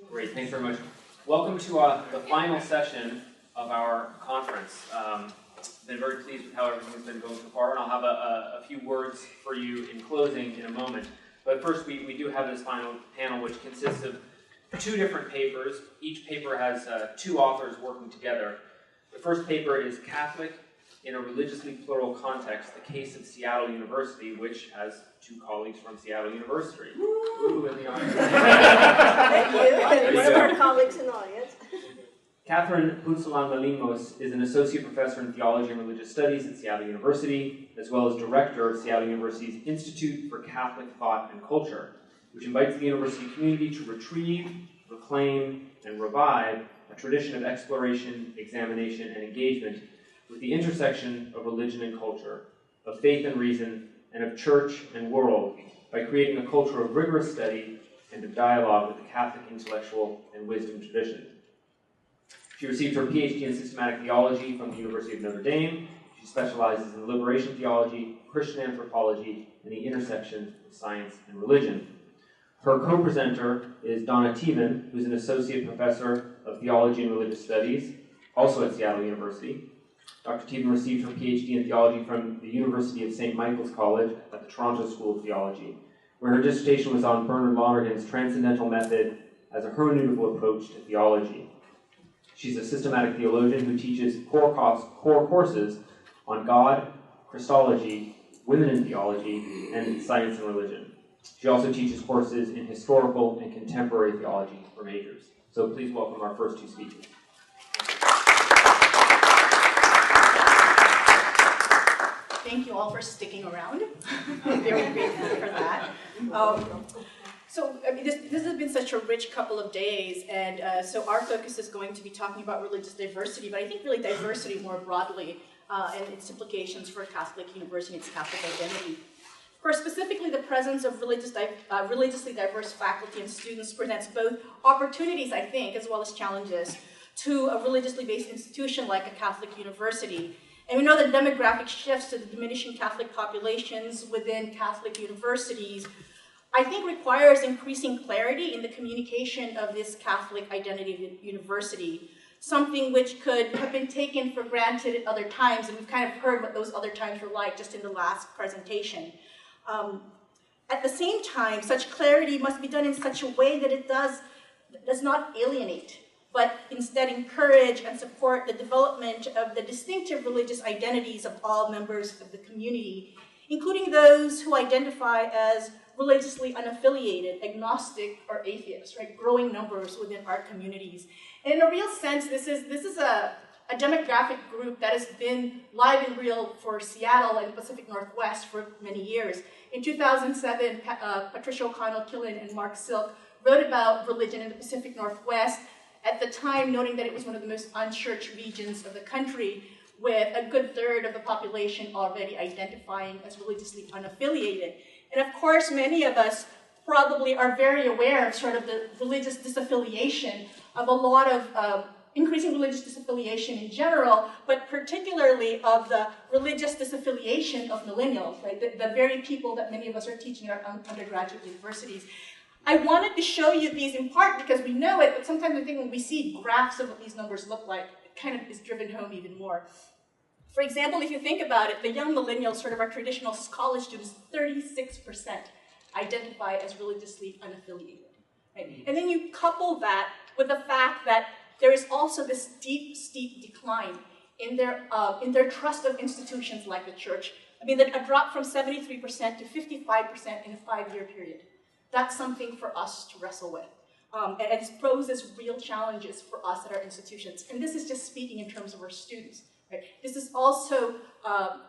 Great, thanks very much. Welcome to the final session of our conference. Been very pleased with how everything's been going so far, and I'll have a few words for you in closing in a moment. But first, we do have this final panel, which consists of two different papers. Each paper has two authors working together. The first paper is Catholic in a Religiously Plural Context, the Case of Seattle University, which has two colleagues from Seattle University. Ooh, in the audience. Thank you. One of our colleagues in the audience. Punsalan-Manlimos is an associate professor in theology and religious studies at Seattle University, as well as director of Seattle University's Institute for Catholic Thought and Culture, which invites the university community to retrieve, reclaim, and revive a tradition of exploration, examination, and engagement with the intersection of religion and culture, of faith and reason, and of church and world, by creating a culture of rigorous study and of dialogue with the Catholic intellectual and wisdom tradition. She received her PhD in systematic theology from the University of Notre Dame. She specializes in liberation theology, Christian anthropology, and the intersection of science and religion. Her co-presenter is Donna Teevan, who's an associate professor of theology and religious studies, also at Seattle University. Dr. Teevan received her PhD in theology from the University of St. Michael's College at the Toronto School of Theology, where her dissertation was on Bernard Lonergan's transcendental method as a hermeneutical approach to theology. She's a systematic theologian who teaches core courses on God, Christology, women in theology, and science and religion. She also teaches courses in historical and contemporary theology for majors. So please welcome our first two speakers. Thank you all for sticking around. I'm very grateful for that. This has been such a rich couple of days, and so our focus is going to be talking about religious diversity, but I think really diversity more broadly and its implications for Catholic University and its Catholic identity. Of course, specifically the presence of religiously diverse faculty and students presents both opportunities, I think, as well as challenges to a religiously based institution like a Catholic university. And we know that demographic shifts to the diminishing Catholic populations within Catholic universities, I think, requires increasing clarity in the communication of this Catholic identity university, something which could have been taken for granted at other times, and we've kind of heard what those other times were like just in the last presentation. At the same time, such clarity must be done in such a way that it does not alienate, but instead encourage and support the development of the distinctive religious identities of all members of the community, including those who identify as religiously unaffiliated, agnostic, or atheist, right? Growing numbers within our communities. And in a real sense, this is a demographic group that has been live and real for Seattle and the Pacific Northwest for many years. In 2007, Patricia O'Connell-Killen and Mark Silk wrote about religion in the Pacific Northwest, at the time noting that it was one of the most unchurched regions of the country, with a good third of the population already identifying as religiously unaffiliated. And of course, many of us probably are very aware of sort of the religious disaffiliation of a lot of increasing religious disaffiliation in general, but particularly of the religious disaffiliation of millennials, right? The very people that many of us are teaching at our undergraduate universities. I wanted to show you these in part because we know it, but sometimes I think when we see graphs of what these numbers look like, it kind of is driven home even more. For example, if you think about it, the young millennials, sort of our traditional college students, 36% identify as religiously unaffiliated. Right? And then you couple that with the fact that there is also this steep decline in their trust of institutions like the church. I mean, a drop from 73% to 55% in a 5-year period. That's something for us to wrestle with. And it poses real challenges for us at our institutions. And this is just speaking in terms of our students. Right? This is also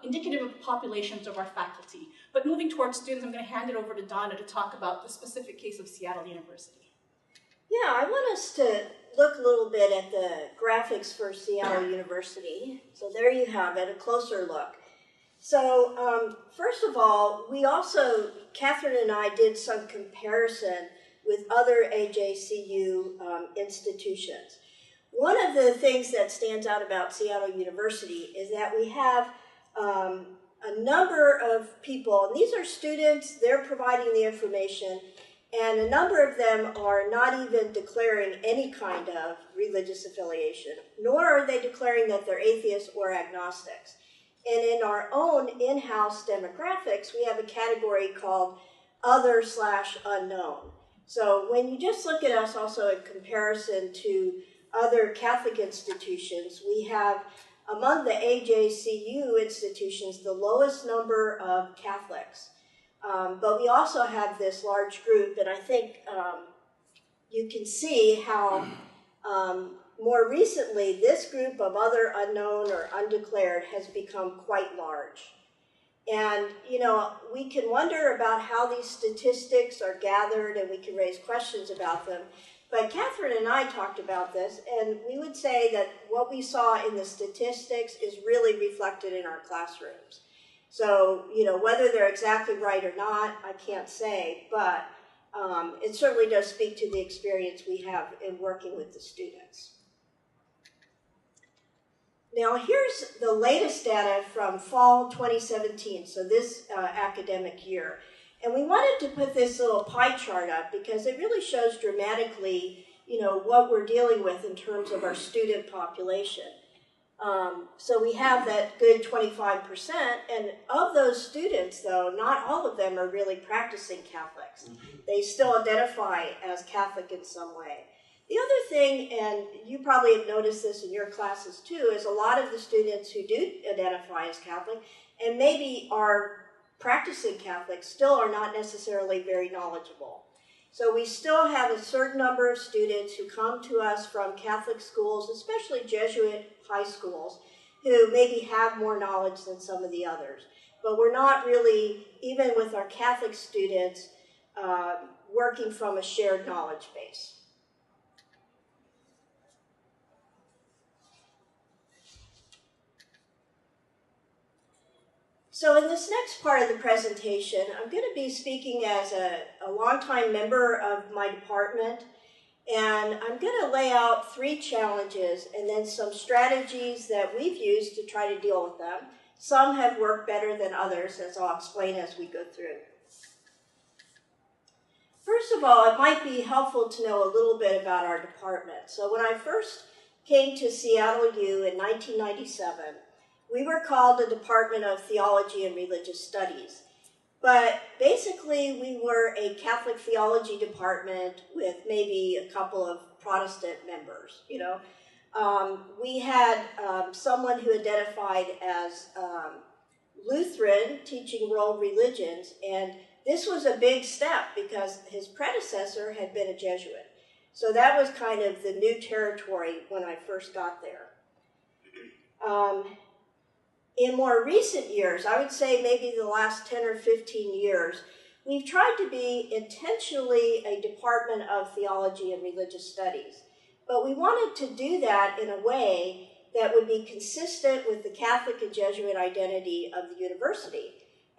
indicative of the populations of our faculty. But moving towards students, I'm going to hand it over to Donna to talk about the specific case of Seattle University. Yeah, I want us to look a little bit at the graphics for Seattle University. So there you have it, a closer look. So first of all, Catherine and I did some comparison with other AJCU institutions. One of the things that stands out about Seattle University is that we have a number of people, and these are students, they're providing the information, And a number of them are not even declaring any kind of religious affiliation, nor are they declaring that they're atheists or agnostics. And in our own in-house demographics, we have a category called other/unknown. So when you just look at us also in comparison to other Catholic institutions, we have among the AJCU institutions the lowest number of Catholics. But we also have this large group, and I think you can see how more recently this group of other unknown or undeclared has become quite large. And, you know, we can wonder about how these statistics are gathered, and we can raise questions about them. But Catherine and I talked about this, and we would say that what we saw in the statistics is really reflected in our classrooms. So, you know, whether they're exactly right or not, I can't say, but it certainly does speak to the experience we have in working with the students. Now, here's the latest data from fall 2017, so this academic year. And we wanted to put this little pie chart up because it really shows dramatically, you know, what we're dealing with in terms of our student population. So we have that good 25%, and of those students, though, not all of them are really practicing Catholics. They still identify as Catholic in some way. The other thing, and you probably have noticed this in your classes too, is a lot of the students who do identify as Catholic and maybe are practicing Catholics still are not necessarily very knowledgeable. So we still have a certain number of students who come to us from Catholic schools, especially Jesuit high schools, who maybe have more knowledge than some of the others. But we're not really, even with our Catholic students, working from a shared knowledge base. So in this next part of the presentation, I'm going to be speaking as a longtime member of my department, and I'm going to lay out 3 challenges and then some strategies that we've used to try to deal with them. Some have worked better than others, as I'll explain as we go through. First of all, it might be helpful to know a little bit about our department. So when I first came to Seattle U in 1997, we were called the Department of Theology and Religious Studies. But basically, we were a Catholic theology department with maybe a couple of Protestant members, you know. We had someone who identified as Lutheran, teaching world religions, and this was a big step because his predecessor had been a Jesuit. So that was kind of the new territory when I first got there. In more recent years, I would say maybe the last 10 or 15 years, we've tried to be intentionally a Department of Theology and Religious Studies. But we wanted to do that in a way that would be consistent with the Catholic and Jesuit identity of the university.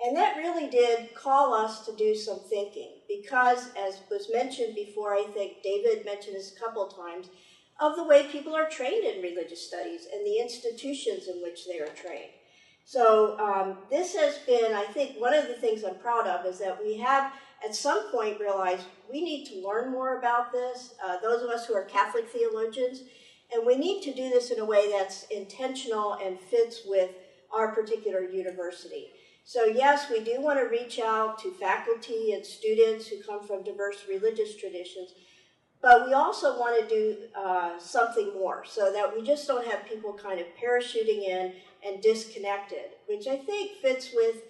And that really did call us to do some thinking because, as was mentioned before, I think David mentioned this a couple of times, of the way people are trained in religious studies and the institutions in which they are trained. So this has been, I think, one of the things I'm proud of is that we have at some point realized we need to learn more about this, those of us who are Catholic theologians, and we need to do this in a way that's intentional and fits with our particular university. So yes, we do want to reach out to faculty and students who come from diverse religious traditions, but we also want to do something more so that we just don't have people kind of parachuting in and disconnected, which I think fits with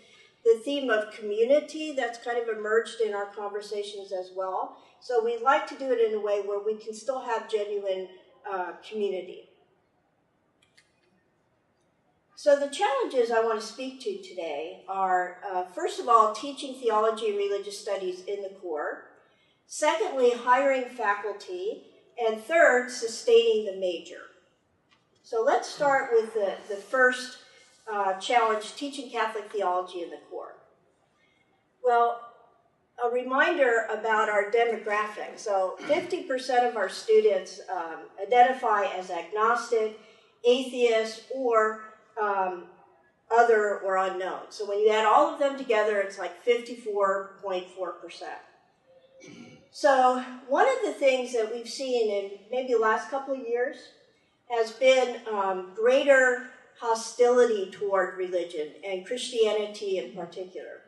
the theme of community that's kind of emerged in our conversations as well. So we'd like to do it in a way where we can still have genuine community. So the challenges I want to speak to today are, first of all, teaching theology and religious studies in the core. Secondly, hiring faculty. And third, sustaining the major. So let's start with the first challenge, teaching Catholic theology in the core. Well, a reminder about our demographic. So 50% of our students identify as agnostic, atheist, or other or unknown. So when you add all of them together, it's like 54.4%. So one of the things that we've seen in maybe the last couple of years has been greater hostility toward religion, and Christianity in particular.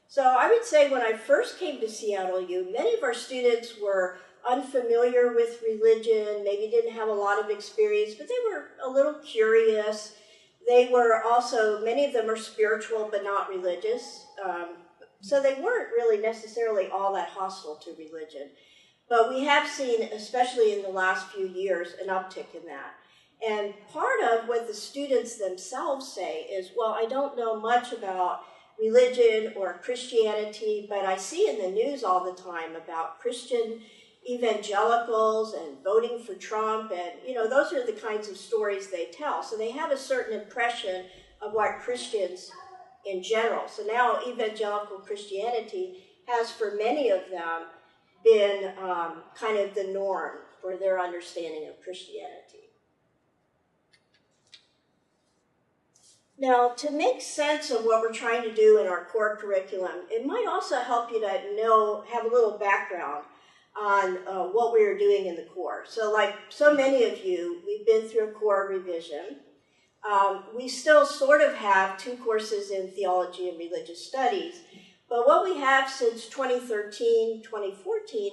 So I would say when I first came to Seattle U, many of our students were unfamiliar with religion, maybe didn't have a lot of experience, but they were a little curious. They were also, many of them are spiritual but not religious. So they weren't really necessarily all that hostile to religion. But we have seen, especially in the last few years, an uptick in that. And part of what the students themselves say is, well, I don't know much about religion or Christianity, but I see in the news all the time about Christian evangelicals and voting for Trump, and those are the kinds of stories they tell. So they have a certain impression of what Christians in general. So now evangelical Christianity has, for many of them, been kind of the norm for their understanding of Christianity. Now, to make sense of what we're trying to do in our core curriculum, it might also help you to have a little background on what we are doing in the core. So like so many of you, we've been through a core revision. We still sort of have 2 courses in theology and religious studies, but what we have since 2013, 2014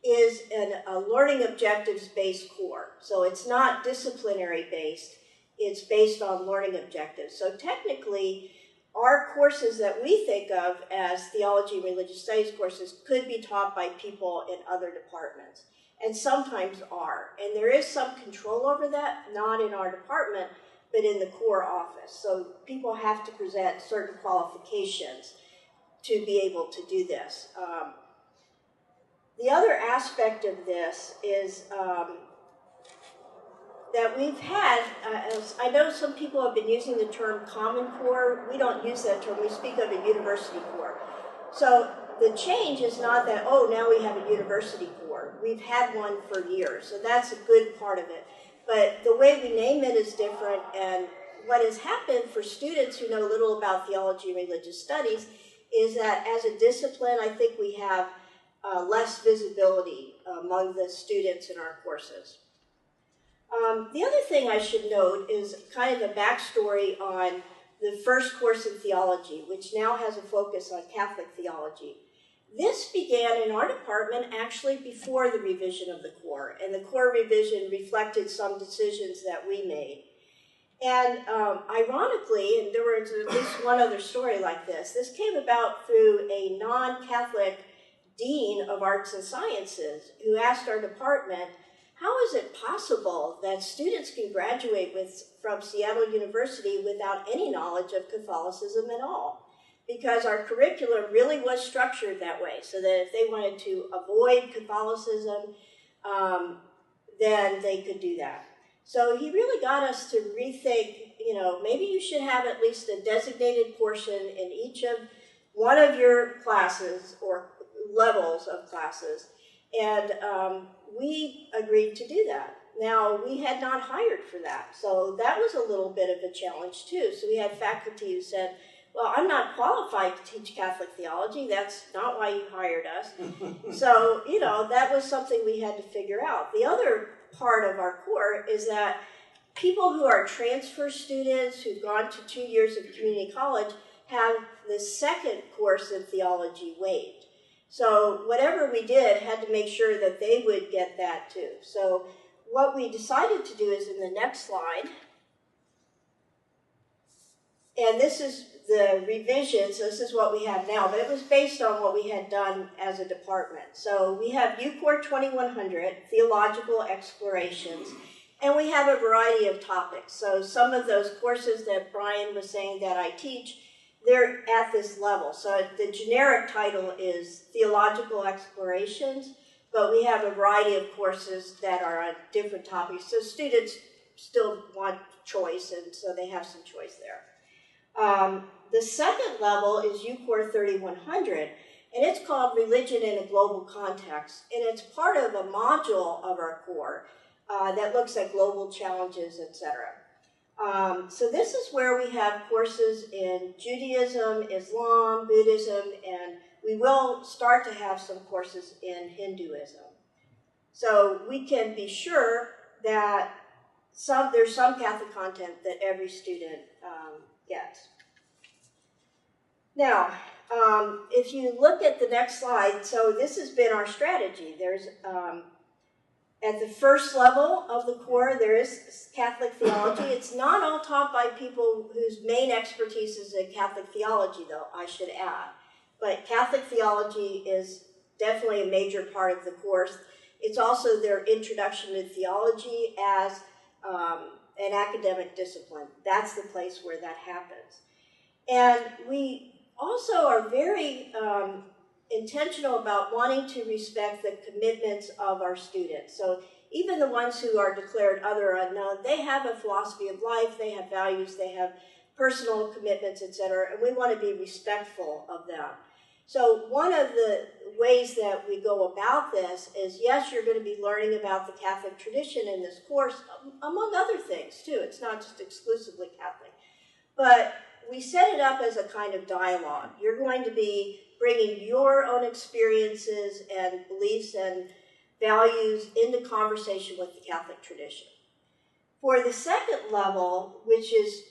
is a learning objectives-based core. So it's not disciplinary-based, it's based on learning objectives. So technically, our courses that we think of as theology and religious studies courses could be taught by people in other departments, and sometimes are. And there is some control over that, not in our department, but in the core office. So people have to present certain qualifications to be able to do this. The other aspect of this is that we've had, I know some people have been using the term Common Core. We don't use that term, we speak of a university core. So the change is not that, oh, now we have a university core. We've had one for years, so that's a good part of it. But the way we name it is different, and what has happened for students who know little about theology and religious studies is that as a discipline, I think we have less visibility among the students in our courses. The other thing I should note is kind of a backstory on the first course in theology, which now has a focus on Catholic theology. This began in our department actually before the revision of the core, and the core revision reflected some decisions that we made. And ironically, and there was at least one other story like this came about through a non-Catholic dean of arts and sciences who asked our department, how is it possible that students can graduate from Seattle University without any knowledge of Catholicism at all? Because our curriculum really was structured that way, so that if they wanted to avoid Catholicism, then they could do that. So he really got us to rethink, maybe you should have at least a designated portion in each of one of your classes or levels of classes. And we agreed to do that. Now, we had not hired for that, so that was a little bit of a challenge too. So we had faculty who said, well, I'm not qualified to teach Catholic theology. That's not why you hired us. So, that was something we had to figure out. The other part of our core is that people who are transfer students who've gone to 2 years of community college have the second course in theology waived. So whatever we did had to make sure that they would get that too. So what we decided to do is in the next slide, and this is the revision, so this is what we have now, but it was based on what we had done as a department. So we have UCore 2100, Theological Explorations, and we have a variety of topics. So some of those courses that Brian was saying that I teach, they're at this level. So the generic title is Theological Explorations, but we have a variety of courses that are on different topics. So students still want choice, and so they have some choice there. The second level is UCore 3100, and it's called Religion in a Global Context, and it's part of a module of our core that looks at global challenges, etc. So this is where we have courses in Judaism, Islam, Buddhism, and we will start to have some courses in Hinduism. So we can be sure that there's some Catholic content that every student gets. Now, if you look at the next slide, so this has been our strategy. There's, at the first level of the core, there is Catholic theology. It's not all taught by people whose main expertise is in Catholic theology, though, I should add. But Catholic theology is definitely a major part of the course. It's also their introduction to theology as an academic discipline. That's the place where that happens. And we also are very intentional about wanting to respect the commitments of our students. So even the ones who are declared other or unknown, they have a philosophy of life, they have values, they have personal commitments, etc., and we want to be respectful of them. So one of the ways that we go about this is, yes, you're going to be learning about the Catholic tradition in this course, among other things too. It's not just exclusively Catholic. But we set it up as a kind of dialogue. You're going to be bringing your own experiences and beliefs and values into conversation with the Catholic tradition. For the second level, which is,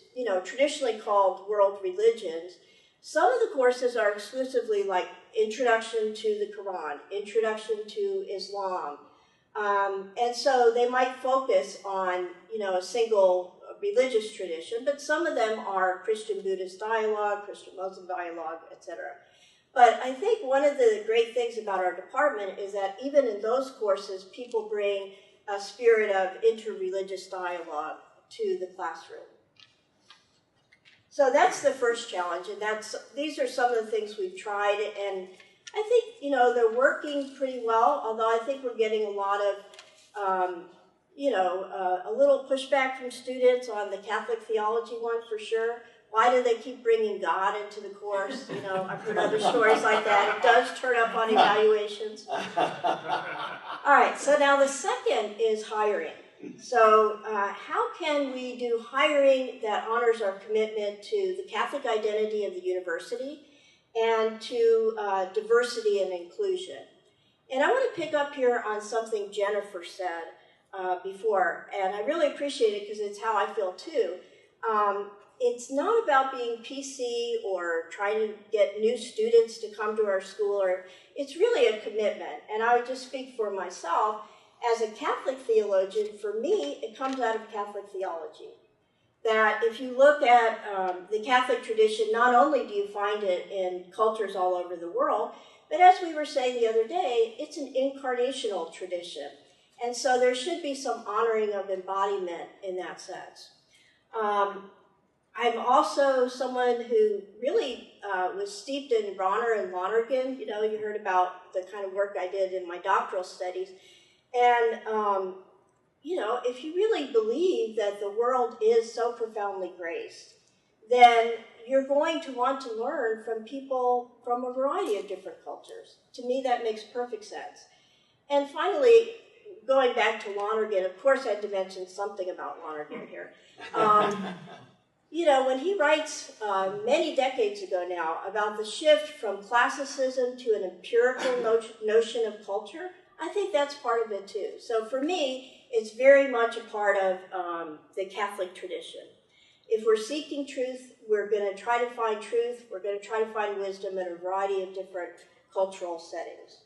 traditionally called world religions, some of the courses are exclusively like introduction to the Quran, introduction to Islam. And so they might focus on, a single religious tradition, but some of them are Christian-Buddhist dialogue, Christian-Muslim dialogue, etc. But I think one of the great things about our department is that even in those courses, people bring a spirit of interreligious dialogue to the classroom. So that's the first challenge, and these are some of the things we've tried, and I think, they're working pretty well, although I think we're getting a lot of, a little pushback from students on the Catholic theology one for sure. Why do they keep bringing God into the course? I've heard other stories like that. It does turn up on evaluations. All right, so now the second is hiring. So how can we do hiring that honors our commitment to the Catholic identity of the university and to diversity and inclusion? And I want to pick up here on something Jennifer said before, and I really appreciate it because it's how I feel too. It's not about being PC or trying to get new students to come to our school, it's really a commitment. And I would just speak for myself. As a Catholic theologian, for me, it comes out of Catholic theology. That if you look at the Catholic tradition, not only do you find it in cultures all over the world, but as we were saying the other day, it's an incarnational tradition. And so there should be some honoring of embodiment in that sense. I'm also someone who really was steeped in Bronner and Lonergan. You heard about the kind of work I did in my doctoral studies. And, if you really believe that the world is so profoundly graced, then you're going to want to learn from people from a variety of different cultures. To me, that makes perfect sense. And finally, going back to Lonergan, of course I had to mention something about Lonergan here. When he writes many decades ago now about the shift from classicism to an empirical notion of culture, I think that's part of it too. So for me, it's very much a part of the Catholic tradition. If we're seeking truth, we're going to try to find truth. We're going to try to find wisdom in a variety of different cultural settings.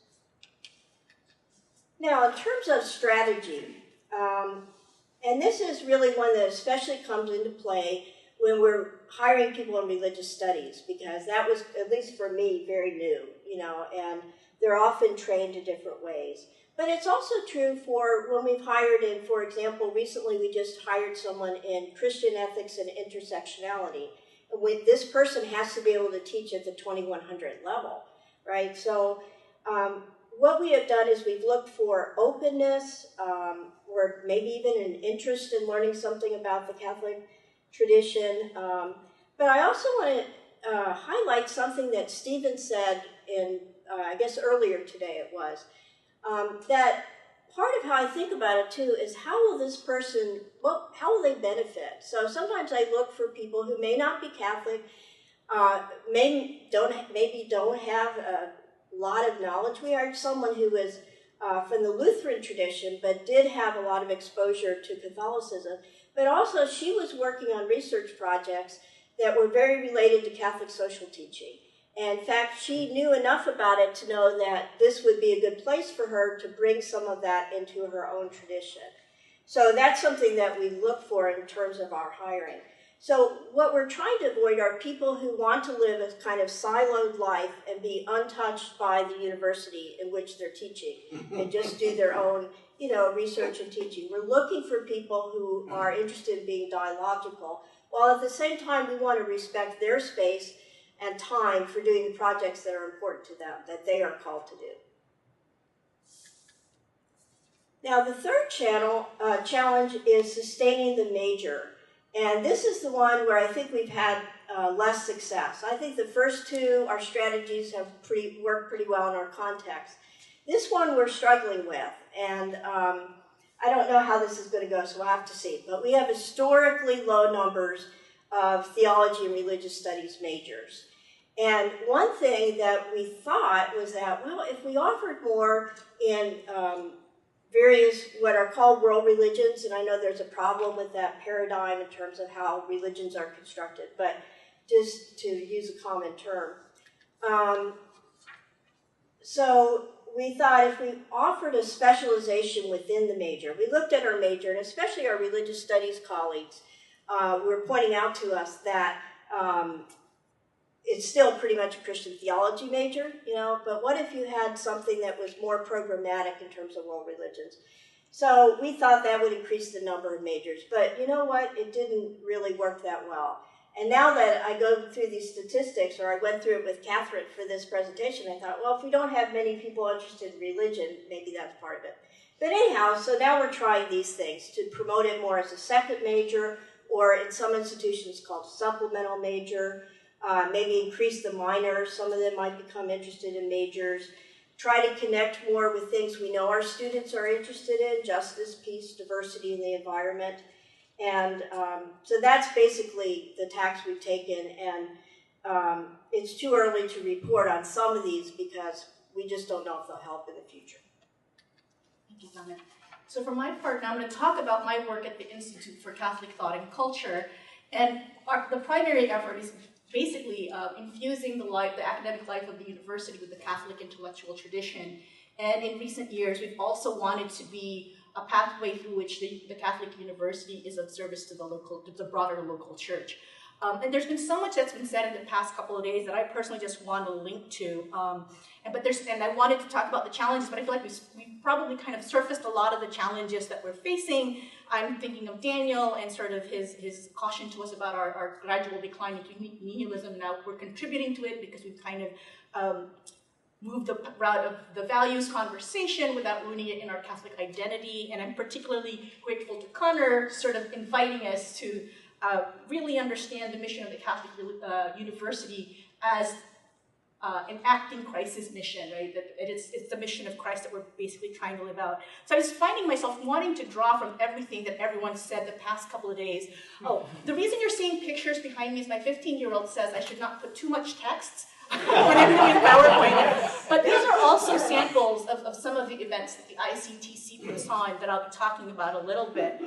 Now, in terms of strategy, and this is really one that especially comes into play when we're hiring people in religious studies, because that was, at least for me, very new, and they're often trained in different ways. But it's also true for when we've hired in, for example, recently we just hired someone in Christian ethics and intersectionality. This person has to be able to teach at the 2100 level, right? So what we have done is we've looked for openness, or maybe even an interest in learning something about the Catholic tradition. But I also want to highlight something that Teevan said in, I guess earlier today it was, that part of how I think about it too is how will this person, how will they benefit? So sometimes I look for people who may not be Catholic, maybe don't have a lot of knowledge. We hired someone who was from the Lutheran tradition, but did have a lot of exposure to Catholicism. But also, she was working on research projects that were very related to Catholic social teaching. And in fact, she knew enough about it to know that this would be a good place for her to bring some of that into her own tradition. So that's something that we look for in terms of our hiring. So what we're trying to avoid are people who want to live a kind of siloed life and be untouched by the university in which they're teaching and just do their own, research and teaching. We're looking for people who are interested in being dialogical, while at the same time we want to respect their space and time for doing the projects that are important to them, that they are called to do. Now, the third challenge is sustaining the major. And this is the one where I think we've had less success. I think the first two, our strategies have worked pretty well in our context. This one we're struggling with, and I don't know how this is going to go, so we'll have to see. But we have historically low numbers of theology and religious studies majors. And one thing that we thought was that, well, if we offered more in various what are called world religions, and I know there's a problem with that paradigm in terms of how religions are constructed, but just to use a common term. So we thought if we offered a specialization within the major, we looked at our major, and especially our religious studies colleagues were pointing out to us that it's still pretty much a Christian theology major, but what if you had something that was more programmatic in terms of world religions? So we thought that would increase the number of majors, but you know what? It didn't really work that well. And now that I go through these statistics, or I went through it with Catherine for this presentation, I thought, well, if we don't have many people interested in religion, maybe that's part of it. But anyhow, so now we're trying these things to promote it more as a second major, or in some institutions called supplemental major. Maybe increase the minors. Some of them might become interested in majors. Try to connect more with things we know our students are interested in: justice, peace, diversity, and the environment. And so that's basically the tacks we've taken. And it's too early to report on some of these because we just don't know if they'll help in the future. Thank you, Donna. So for my part, now I'm going to talk about my work at the Institute for Catholic Thought and Culture. And the primary effort is basically infusing the academic life of the university with the Catholic intellectual tradition. And in recent years, we've also wanted to be a pathway through which the Catholic University is of service to the broader local church. And there's been so much that's been said in the past couple of days that I personally just want to link to. And I wanted to talk about the challenges, but I feel like we've probably kind of surfaced a lot of the challenges that we're facing. I'm thinking of Daniel and sort of his caution to us about our gradual decline into nihilism. Now we're contributing to it because we've kind of moved the route of the values conversation without ruining it in our Catholic identity. And I'm particularly grateful to Connor sort of inviting us to really understand the mission of the Catholic University as an acting crisis mission, right? That it's the mission of Christ that we're basically trying to live out. So I was finding myself wanting to draw from everything that everyone said the past couple of days. Oh, the reason you're seeing pictures behind me is my 15-year-old says I should not put too much text when I'm doing PowerPoint. But these are also samples of some of the events that the ICTC puts on that I'll be talking about a little bit.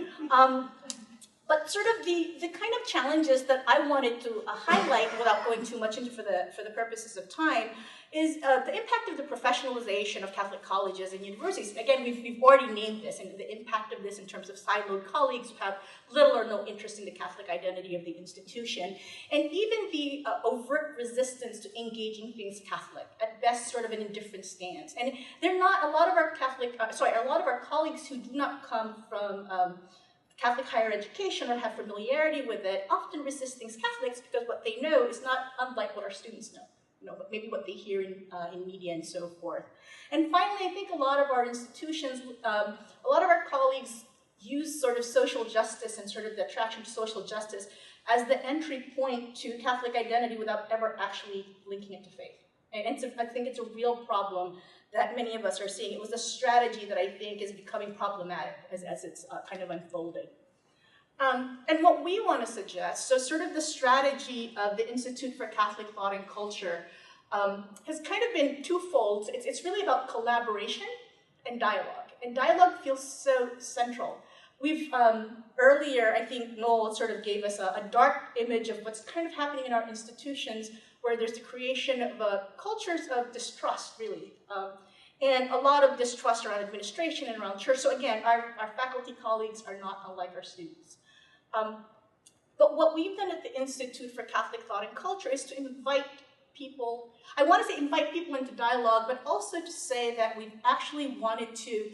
But sort of the kind of challenges that I wanted to highlight without going too much into for the purposes of time is the impact of the professionalization of Catholic colleges and universities. Again, we've already named this, and the impact of this in terms of siloed colleagues who have little or no interest in the Catholic identity of the institution, and even the overt resistance to engaging things Catholic, at best sort of an indifferent stance. And they're not, a lot of our colleagues who do not come from Catholic higher education or have familiarity with it often resist things Catholics because what they know is not unlike what our students know, but maybe what they hear in media and so forth. And finally, I think a lot of our institutions, a lot of our colleagues use sort of social justice and sort of the attraction to social justice as the entry point to Catholic identity without ever actually linking it to faith. And I think it's a real problem that many of us are seeing. It was a strategy that I think is becoming problematic as it's kind of unfolded. And what we want to suggest, so sort of the strategy of the Institute for Catholic Thought and Culture has kind of been twofold. It's really about collaboration and dialogue. And dialogue feels so central. We've, earlier, I think Noel sort of gave us a dark image of what's kind of happening in our institutions, where there's the creation of cultures of distrust, really. And a lot of distrust around administration and around church. So again, our faculty colleagues are not unlike our students. But what we've done at the Institute for Catholic Thought and Culture is to invite people, I want to say invite people into dialogue, but also to say that we've actually wanted to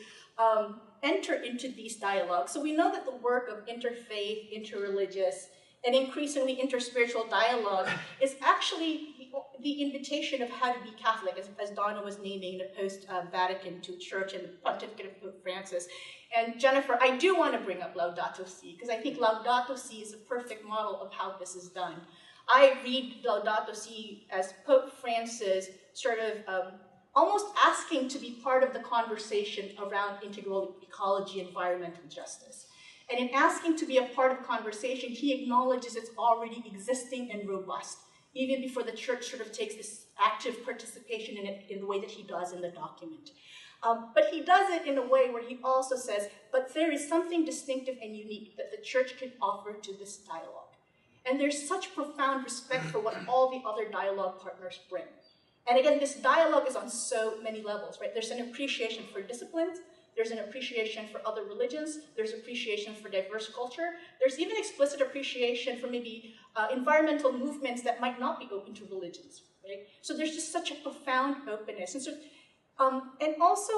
enter into these dialogues. So we know that the work of interfaith, interreligious, and increasingly interspiritual dialogue is actually the invitation of how to be Catholic, as Donna was naming the post-Vatican II Church and the pontificate of Pope Francis. And Jennifer, I do want to bring up Laudato Si, because I think Laudato Si is a perfect model of how this is done. I read Laudato Si as Pope Francis sort of almost asking to be part of the conversation around integral ecology, environmental justice. And in asking to be a part of conversation, he acknowledges it's already existing and robust, even before the church sort of takes this active participation in it in the way that he does in the document. But he does it in a way where he also says, but there is something distinctive and unique that the church can offer to this dialogue. And there's such profound respect for what all the other dialogue partners bring. And again, this dialogue is on so many levels, right? There's an appreciation for disciplines, there's an appreciation for other religions, there's appreciation for diverse culture, there's even explicit appreciation for maybe environmental movements that might not be open to religions, right? So there's just such a profound openness. And so, and also,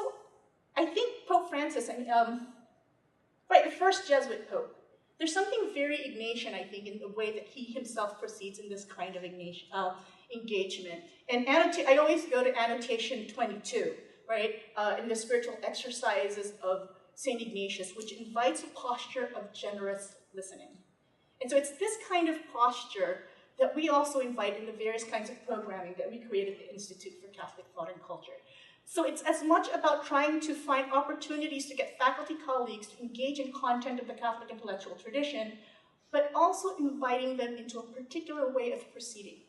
I think Pope Francis, right, the first Jesuit Pope, there's something very Ignatian, I think, in the way that he himself proceeds in this kind of engagement. And I always go to annotation 22, right, in the spiritual exercises of St. Ignatius, which invites a posture of generous listening. And so it's this kind of posture that we also invite in the various kinds of programming that we create at the Institute for Catholic Thought and Culture. So it's as much about trying to find opportunities to get faculty colleagues to engage in content of the Catholic intellectual tradition, but also inviting them into a particular way of proceeding,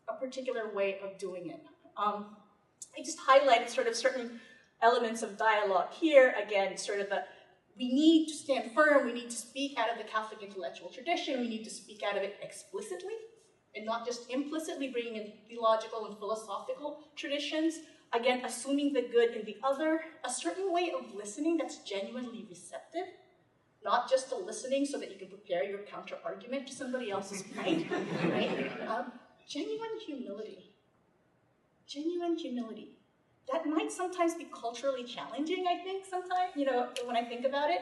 a particular way of doing it. I just highlighted sort of certain elements of dialogue here. Again, sort of we need to stand firm, we need to speak out of the Catholic intellectual tradition, we need to speak out of it explicitly, and not just implicitly bringing in theological and philosophical traditions. Again, assuming the good in the other, a certain way of listening that's genuinely receptive, not just a listening so that you can prepare your counter-argument to somebody else's point, right? Genuine humility. Genuine humility. That might sometimes be culturally challenging, I think, sometimes, when I think about it,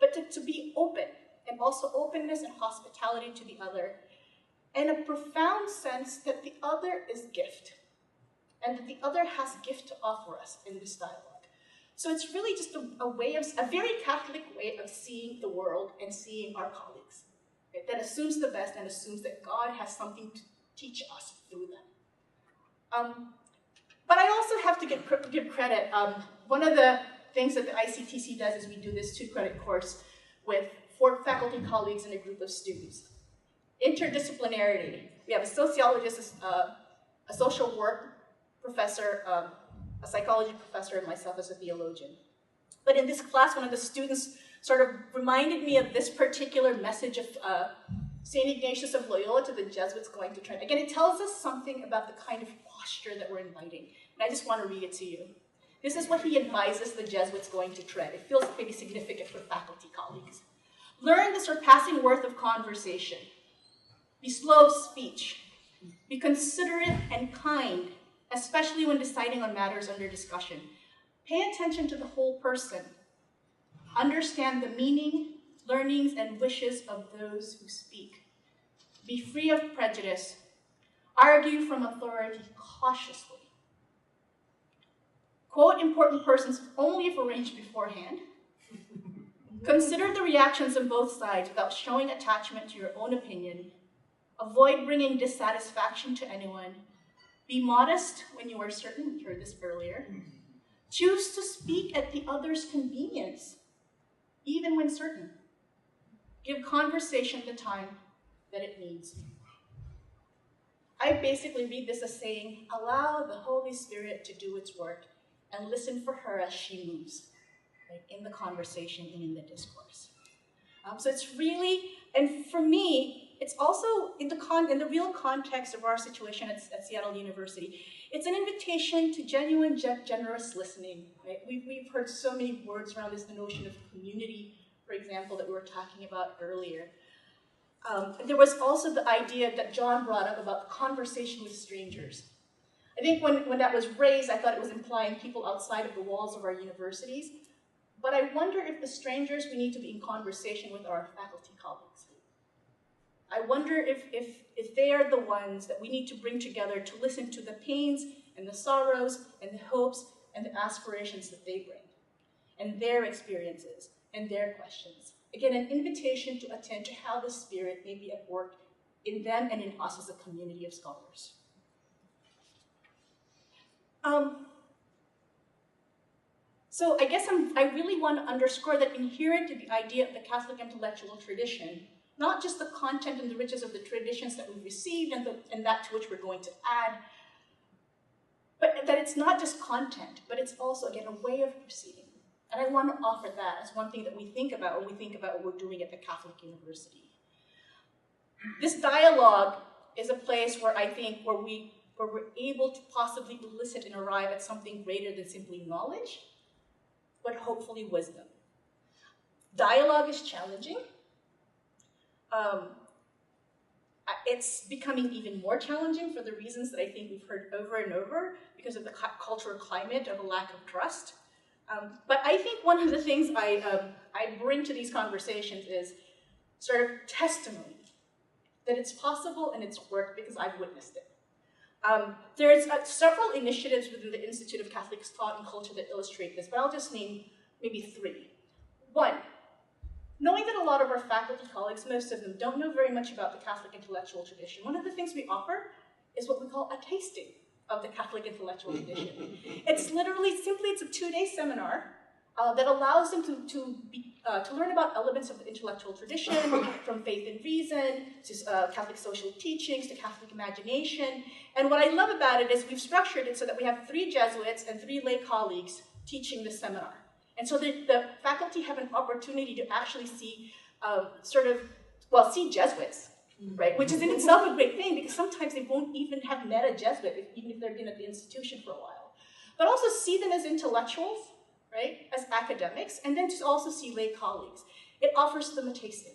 but to be open, and also openness and hospitality to the other, and a profound sense that the other is gift, and that the other has gift to offer us in this dialogue. So it's really just a very Catholic way of seeing the world and seeing our colleagues, right? That assumes the best and assumes that God has something to teach us through them. But I also have to give credit. One of the things that the ICTC does is we do this 2-credit course with 4 faculty colleagues and a group of students. Interdisciplinarity. We have a sociologist, a social work professor, a psychology professor, and myself as a theologian. But in this class, one of the students sort of reminded me of this particular message of St. Ignatius of Loyola to the Jesuits going to Trent. Again, it tells us something about the kind of posture that we're inviting. And I just want to read it to you. This is what he advises the Jesuits going to Trent. It feels maybe significant for faculty colleagues. Learn the surpassing worth of conversation. Be slow of speech. Be considerate and kind, especially when deciding on matters under discussion. Pay attention to the whole person. Understand the meaning, learnings, and wishes of those who speak. Be free of prejudice. Argue from authority cautiously. Quote important persons only if arranged beforehand. Consider the reactions on both sides without showing attachment to your own opinion. Avoid bringing dissatisfaction to anyone. Be modest when you are certain, we heard this earlier. Choose to speak at the other's convenience, even when certain. Give conversation the time that it needs. I basically read this as saying, allow the Holy Spirit to do its work and listen for her as she moves, right, in the conversation and in the discourse. So it's really, and for me, it's also in the real context of our situation at Seattle University, it's an invitation to genuine, generous listening. Right? We've heard so many words around this, the notion of community, for example, that we were talking about earlier. There was also the idea that John brought up about conversation with strangers. I think when that was raised, I thought it was implying people outside of the walls of our universities. But I wonder if the strangers we need to be in conversation with are our faculty colleagues. I wonder if they are the ones that we need to bring together to listen to the pains and the sorrows and the hopes and the aspirations that they bring, and their experiences and their questions. Again, an invitation to attend to how the Spirit may be at work in them and in us as a community of scholars. So I guess I really want to underscore that inherent to the idea of the Catholic intellectual tradition, not just the content and the riches of the traditions that we've received and that to which we're going to add, but that it's not just content, but it's also, again, a way of proceeding. And I want to offer that as one thing that we think about when we think about what we're doing at the Catholic University. This dialogue is a place where I think where we're able to possibly elicit and arrive at something greater than simply knowledge, but hopefully wisdom. Dialogue is challenging. It's becoming even more challenging for the reasons that I think we've heard over and over because of the cultural climate of a lack of trust. But I think one of the things I bring to these conversations is sort of testimony that it's possible and it's worked because I've witnessed it. There's several initiatives within the Institute of Catholic Thought and Culture that illustrate this, but I'll just name maybe 3. 1, knowing that a lot of our faculty colleagues, most of them, don't know very much about the Catholic intellectual tradition, one of the things we offer is what we call a tasting of the Catholic intellectual tradition. It's literally, simply, it's a 2-day seminar that allows them to learn about elements of the intellectual tradition, from faith and reason, to Catholic social teachings, to Catholic imagination. And what I love about it is we've structured it so that we have 3 Jesuits and 3 lay colleagues teaching the seminar. And so the faculty have an opportunity to actually see, see Jesuits, right? Which is in itself a great thing because sometimes they won't even have met a Jesuit, even if they've been at the institution for a while. But also see them as intellectuals, right, as academics, and then to also see lay colleagues. It offers them a tasting.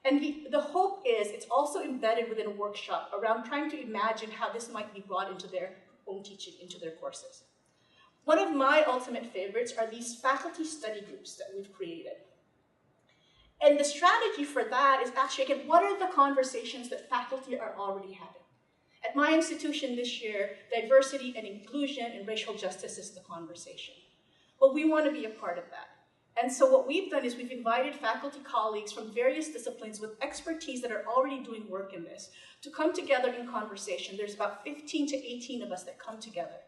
And the hope is it's also embedded within a workshop around trying to imagine how this might be brought into their own teaching, into their courses. One of my ultimate favorites are these faculty study groups that we've created. And the strategy for that is actually, again, what are the conversations that faculty are already having? At my institution this year, diversity and inclusion and racial justice is the conversation. Well, we want to be a part of that. And so what we've done is we've invited faculty colleagues from various disciplines with expertise that are already doing work in this to come together in conversation. There's about 15 to 18 of us that come together.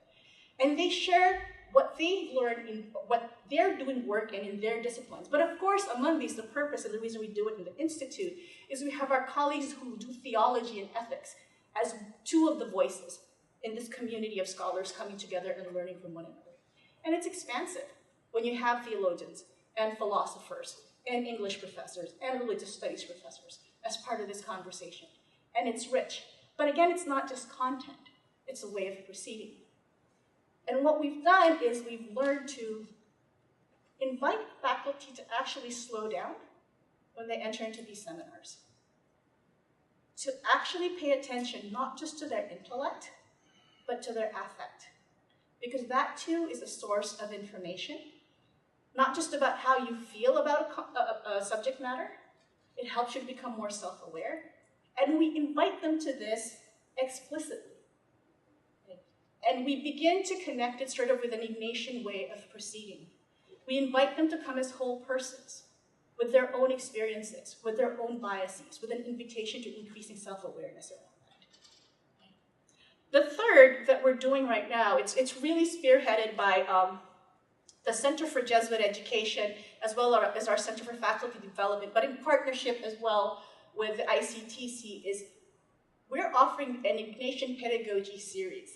And they share what they've learned in what they're doing work in their disciplines. But of course, among these, the purpose and the reason we do it in the Institute is we have our colleagues who do theology and ethics as 2 of the voices in this community of scholars coming together and learning from one another. And it's expansive when you have theologians and philosophers and English professors and religious studies professors as part of this conversation. And it's rich. But again, it's not just content. It's a way of proceeding. And what we've done is we've learned to invite faculty to actually slow down when they enter into these seminars. To actually pay attention not just to their intellect, but to their affect. Because that too is a source of information, not just about how you feel about a subject matter. It helps you to become more self-aware. And we invite them to this explicitly. And we begin to connect it sort of with an Ignatian way of proceeding. We invite them to come as whole persons, with their own experiences, with their own biases, with an invitation to increasing self-awareness around that. The third that we're doing right now, it's really spearheaded by the Center for Jesuit Education, as well as our Center for Faculty Development, but in partnership as well with the ICTC, is we're offering an Ignatian Pedagogy series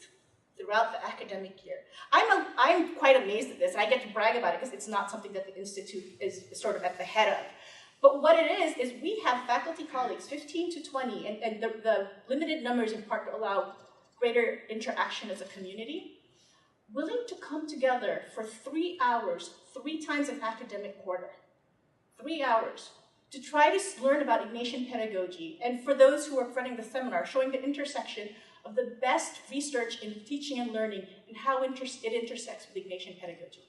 throughout the academic year. I'm quite amazed at this, and I get to brag about it because it's not something that the Institute is sort of at the head of. But what it is we have faculty colleagues, 15 to 20, and the limited numbers in part to allow greater interaction as a community, willing to come together for 3 hours, 3 times an academic quarter. 3 hours to try to learn about Ignatian pedagogy, and for those who are running the seminar, showing the intersection of the best research in teaching and learning and how it intersects with Ignatian pedagogy.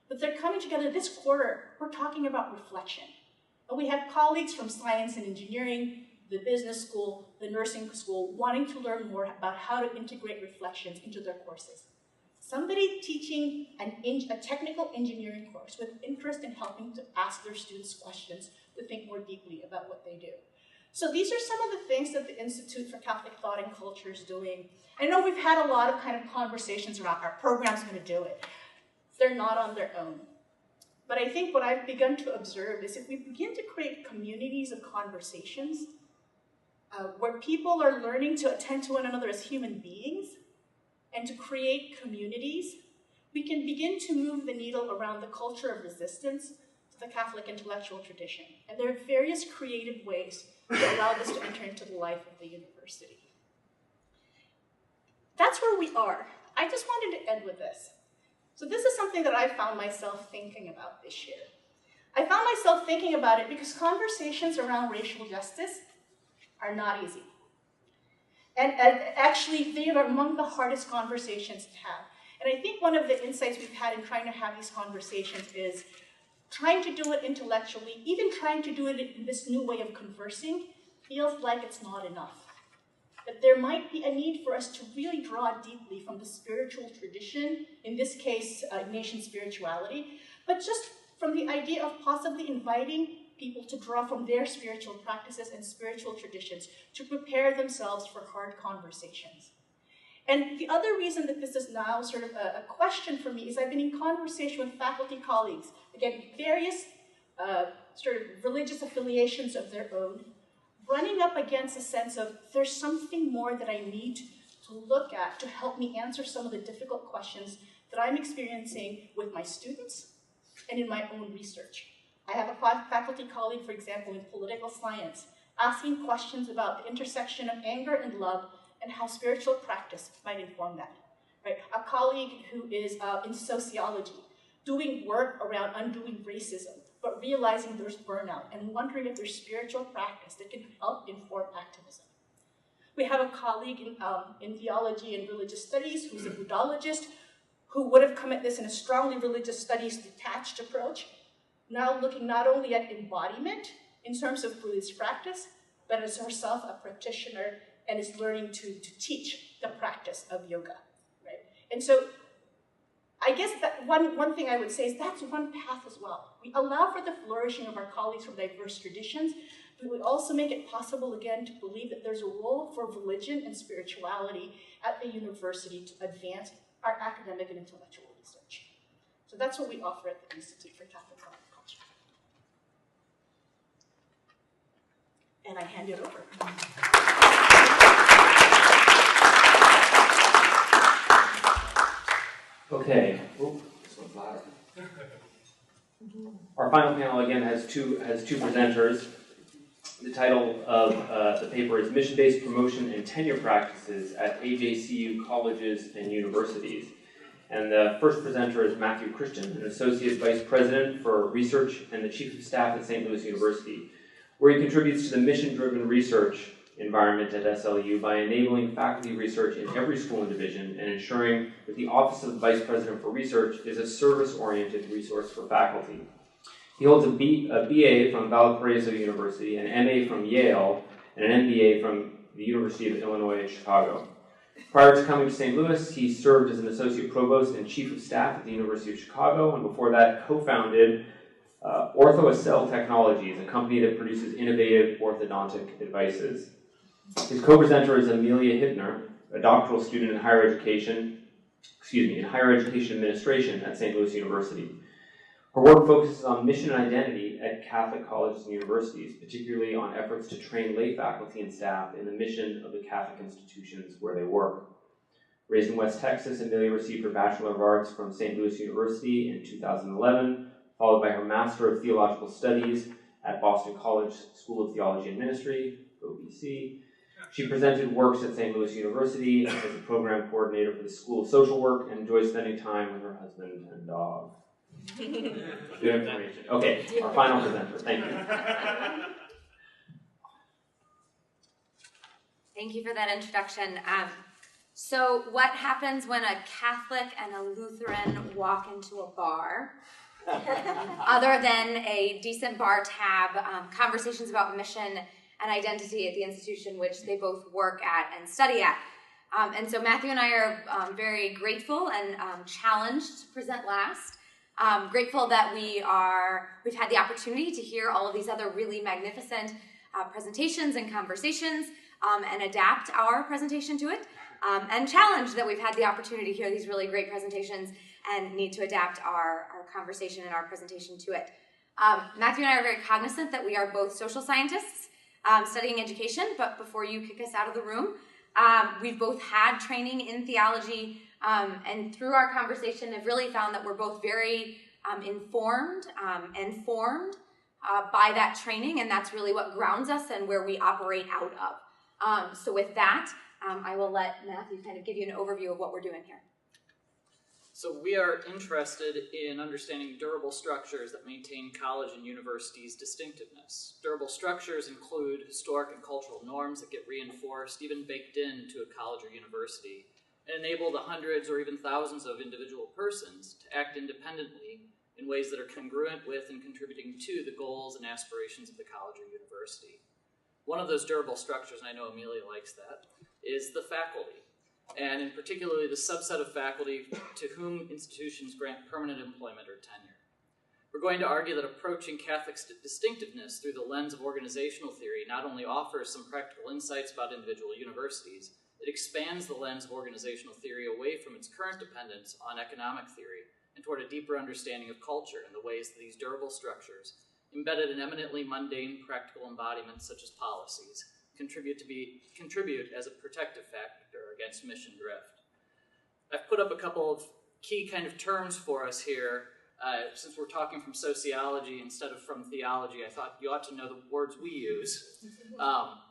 But they're coming together this quarter, we're talking about reflection. And we have colleagues from science and engineering, the business school, the nursing school, wanting to learn more about how to integrate reflections into their courses. Somebody teaching a technical engineering course with interest in helping to ask their students questions to think more deeply about what they do. So these are some of the things that the Institute for Catholic Thought and Culture is doing. I know we've had a lot of kind of conversations around our program's going to do it. They're not on their own. But I think what I've begun to observe is if we begin to create communities of conversations where people are learning to attend to one another as human beings and to create communities, we can begin to move the needle around the culture of resistance to the Catholic intellectual tradition. And there are various creative ways to allow this to enter into the life of the university. That's where we are. I just wanted to end with this. So this is something that I found myself thinking about this year. I found myself thinking about it because conversations around racial justice are not easy. And actually, they are among the hardest conversations to have. And I think one of the insights we've had in trying to have these conversations is trying to do it intellectually, even trying to do it in this new way of conversing, feels like it's not enough. That there might be a need for us to really draw deeply from the spiritual tradition, in this case, Ignatian spirituality, but just from the idea of possibly inviting people to draw from their spiritual practices and spiritual traditions to prepare themselves for hard conversations. And the other reason that this is now sort of a question for me is I've been in conversation with faculty colleagues, again, various sort of religious affiliations of their own, running up against a sense of there's something more that I need to look at to help me answer some of the difficult questions that I'm experiencing with my students and in my own research. I have a faculty colleague, for example, in political science, asking questions about the intersection of anger and love and how spiritual practice might inform that. Right? A colleague who is in sociology, doing work around undoing racism, but realizing there's burnout and wondering if there's spiritual practice that can help inform activism. We have a colleague in theology and religious studies who's a Buddhologist who would have come at this in a strongly religious studies detached approach, now looking not only at embodiment in terms of Buddhist practice, but as herself a practitioner and is learning to teach the practice of yoga, right? And so I guess that one thing I would say is that's one path as well. We allow for the flourishing of our colleagues from diverse traditions, but we also make it possible, again, to believe that there's a role for religion and spirituality at the university to advance our academic and intellectual research. So that's what we offer at the Institute for Catholic Thought and Culture. And I hand it over. Okay. Ooh, this one's louder. Our final panel again has two presenters. The title of the paper is Mission-Based Promotion and Tenure Practices at AJCU Colleges and Universities. And the first presenter is Matthew Christian, an Associate Vice President for Research and the Chief of Staff at St. Louis University, where he contributes to the mission-driven research environment at SLU by enabling faculty research in every school and division and ensuring that the Office of the Vice President for Research is a service-oriented resource for faculty. He holds a BA from Valparaiso University, an MA from Yale, and an MBA from the University of Illinois at Chicago. Prior to coming to St. Louis, he served as an Associate Provost and Chief of Staff at the University of Chicago, and before that co-founded OrthoAcell Technologies, a company that produces innovative orthodontic devices. His co-presenter is Amelia Hibner, a doctoral student in higher education administration at St. Louis University. Her work focuses on mission and identity at Catholic colleges and universities, particularly on efforts to train lay faculty and staff in the mission of the Catholic institutions where they work. Raised in West Texas, Amelia received her Bachelor of Arts from St. Louis University in 2011, followed by her Master of Theological Studies at Boston College School of Theology and Ministry, OBC. She presented works at St. Louis University as a program coordinator for the School of Social Work and enjoys spending time with her husband and dog. Good information. Okay, our final presenter. Thank you. Thank you for that introduction. So what happens when a Catholic and a Lutheran walk into a bar? Other than a decent bar tab, conversations about mission and identity at the institution which they both work at and study at. And so Matthew and I are very grateful and challenged to present last. Grateful that we've had the opportunity to hear all of these other really magnificent presentations and conversations and adapt our presentation to it. And challenged that we've had the opportunity to hear these really great presentations and need to adapt our conversation and our presentation to it. Matthew and I are very cognizant that we are both social scientists studying education, but before you kick us out of the room, we've both had training in theology, and through our conversation have really found that we're both very informed and formed by that training, and that's really what grounds us and where we operate out of. So with that, I will let Matthew kind of give you an overview of what we're doing here. So we are interested in understanding durable structures that maintain college and universities' distinctiveness. Durable structures include historic and cultural norms that get reinforced, even baked into a college or university, and enable the hundreds or even thousands of individual persons to act independently in ways that are congruent with and contributing to the goals and aspirations of the college or university. One of those durable structures, and I know Amelia likes that, is the faculty, and in particularly the subset of faculty to whom institutions grant permanent employment or tenure. We're going to argue that approaching Catholic distinctiveness through the lens of organizational theory not only offers some practical insights about individual universities, it expands the lens of organizational theory away from its current dependence on economic theory and toward a deeper understanding of culture and the ways that these durable structures, embedded in eminently mundane practical embodiments such as policies, contribute as a protective factor against mission drift. I've put up a couple of key kind of terms for us here. Since we're talking from sociology instead of from theology, I thought you ought to know the words we use.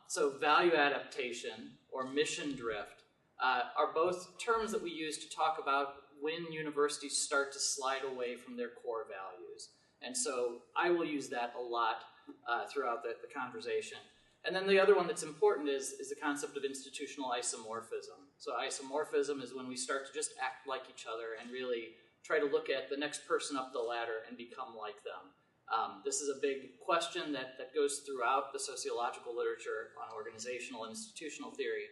So value adaptation or mission drift are both terms that we use to talk about when universities start to slide away from their core values. And so I will use that a lot throughout the conversation. And then the other one that's important is the concept of institutional isomorphism. So isomorphism is when we start to just act like each other and really try to look at the next person up the ladder and become like them. This is a big question that goes throughout the sociological literature on organizational and institutional theory,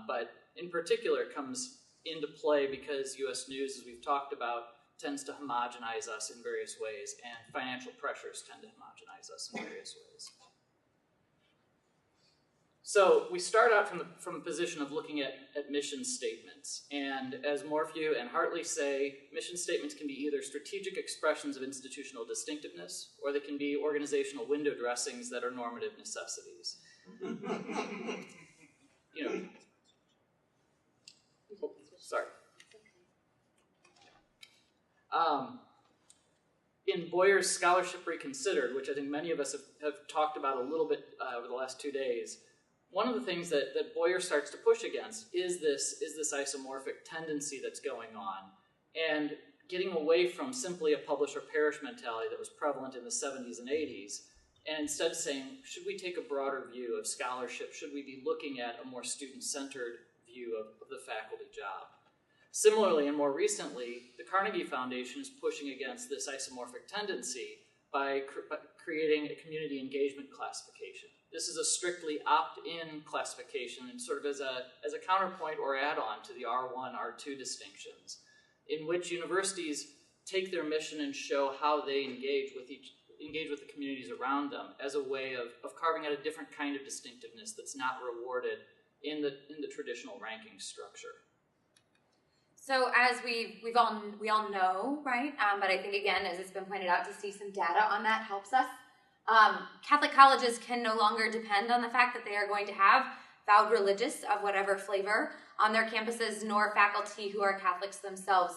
but in particular comes into play because U.S. News, as we've talked about, tends to homogenize us in various ways, and financial pressures tend to homogenize us in various ways. So we start out from a position of looking at mission statements. And as Morphew and Hartley say, mission statements can be either strategic expressions of institutional distinctiveness, or they can be organizational window dressings that are normative necessities. Sorry. In Boyer's Scholarship Reconsidered, which I think many of us have talked about a little bit over the last 2 days, one of the things that Boyer starts to push against is this isomorphic tendency that's going on, and getting away from simply a publish or perish mentality that was prevalent in the 70s and 80s, and instead saying, should we take a broader view of scholarship? Should we be looking at a more student-centered view of the faculty job? Similarly, and more recently, the Carnegie Foundation is pushing against this isomorphic tendency by creating a community engagement classification. This is a strictly opt-in classification, and sort of as a counterpoint or add-on to the R1, R2 distinctions, in which universities take their mission and show how they engage with the communities around them as a way of carving out a different kind of distinctiveness that's not rewarded in the traditional ranking structure. So as we all know, right? But I think again, as it's been pointed out, to see some data on that helps us. Catholic colleges can no longer depend on the fact that they are going to have vowed religious of whatever flavor on their campuses, nor faculty who are Catholics themselves.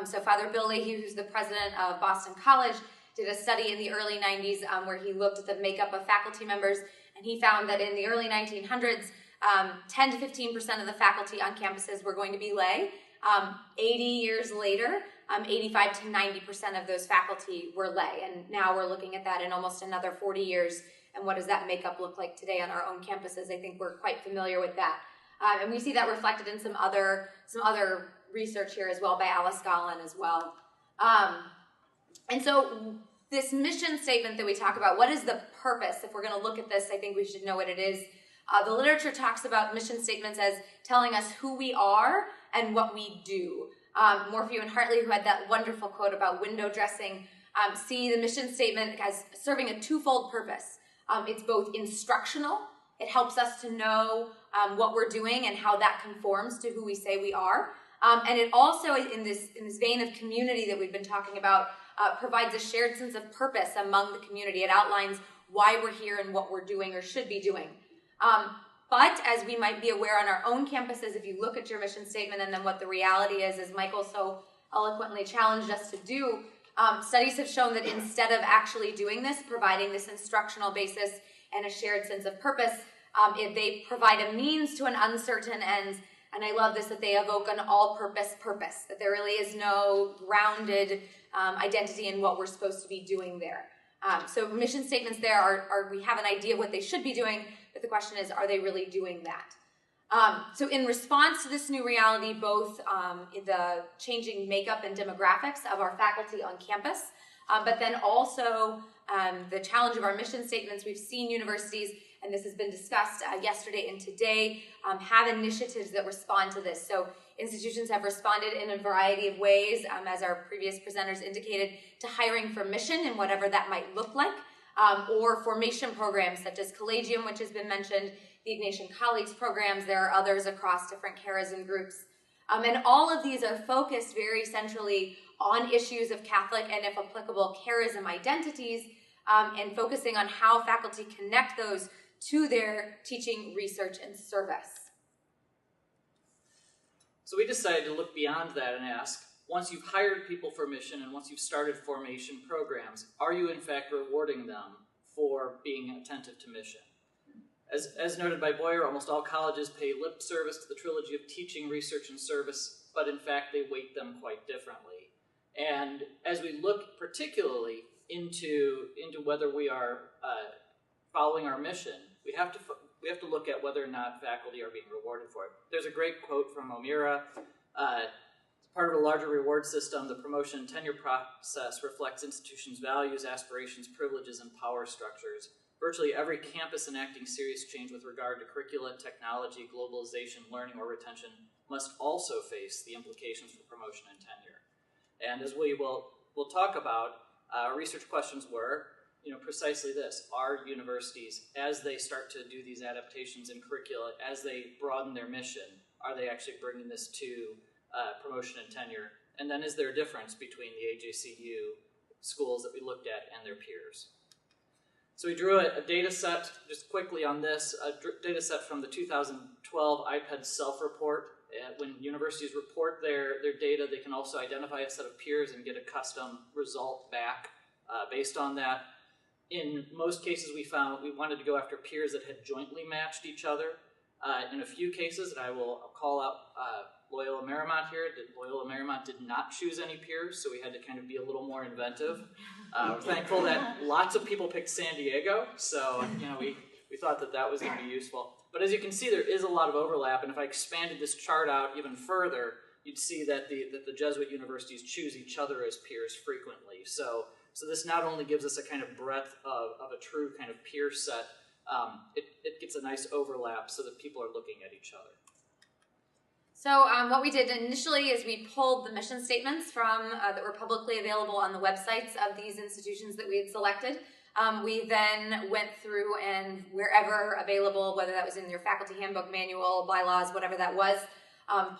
So Father Bill Leahy, who's the president of Boston College, did a study in the early 90s where he looked at the makeup of faculty members, and he found that in the early 1900s, 10 to 15% of the faculty on campuses were going to be lay. 80 years later, 85 to 90% of those faculty were lay, and now we're looking at that in almost another 40 years. And what does that makeup look like today on our own campuses? I think we're quite familiar with that, and we see that reflected in some other research here as well by Alice Gollin as well. And so this mission statement that we talk about, what is the purpose? If we're going to look at this, I think we should know what it is. The literature talks about mission statements as telling us who we are and what we do. Morphew and Hartley, who had that wonderful quote about window dressing, see the mission statement as serving a twofold purpose. It's both instructional. It helps us to know what we're doing and how that conforms to who we say we are. And it also, in this vein of community that we've been talking about, provides a shared sense of purpose among the community. It outlines why we're here and what we're doing or should be doing. But as we might be aware on our own campuses, if you look at your mission statement and then what the reality is, as Michael so eloquently challenged us to do, studies have shown that instead of actually doing this, providing this instructional basis and a shared sense of purpose, they provide a means to an uncertain end. And I love this, that they evoke an all-purpose purpose, that there really is no grounded identity in what we're supposed to be doing there. So mission statements there are we have an idea of what they should be doing, but the question is, are they really doing that? So in response to this new reality, both the changing makeup and demographics of our faculty on campus, but then also the challenge of our mission statements, we've seen universities, and this has been discussed yesterday and today, have initiatives that respond to this. So institutions have responded in a variety of ways, as our previous presenters indicated, to hiring for mission and whatever that might look like, or formation programs such as Collegium, which has been mentioned, the Ignatian Colleagues programs. There are others across different charism groups. And all of these are focused very centrally on issues of Catholic and, if applicable, charism identities, and focusing on how faculty connect those to their teaching, research, and service. So we decided to look beyond that and ask, once you've hired people for mission and once you've started formation programs, are you in fact rewarding them for being attentive to mission? As noted by Boyer, almost all colleges pay lip service to the trilogy of teaching, research, and service, but in fact they weight them quite differently. And as we look particularly into whether we are following our mission, we have to look at whether or not faculty are being rewarded for it. There's a great quote from Omira. Part of a larger reward system, the promotion and tenure process reflects institutions' values, aspirations, privileges, and power structures. Virtually every campus enacting serious change with regard to curricula, technology, globalization, learning, or retention must also face the implications for promotion and tenure. And as we'll talk about, research questions were, precisely this: are universities, as they start to do these adaptations in curricula, as they broaden their mission, are they actually bringing this to promotion and tenure? And then is there a difference between the AJCU schools that we looked at and their peers? So we drew a data set, just quickly on this, a data set from the 2012 IPED self-report. When universities report their data, they can also identify a set of peers and get a custom result back based on that. In most cases, we found we wanted to go after peers that had jointly matched each other. In a few cases, and I will call out Loyola Marymount here, Loyola Marymount did not choose any peers, so we had to kind of be a little more inventive. We're thankful that lots of people picked San Diego, so we thought that was going to be useful. But as you can see, there is a lot of overlap, and if I expanded this chart out even further, you'd see that the Jesuit universities choose each other as peers frequently. So this not only gives us a kind of breadth of a true kind of peer set, it gets a nice overlap so that people are looking at each other. So what we did initially is we pulled the mission statements from that were publicly available on the websites of these institutions that we had selected. We then went through and wherever available, whether that was in your faculty handbook, manual, bylaws, whatever that was,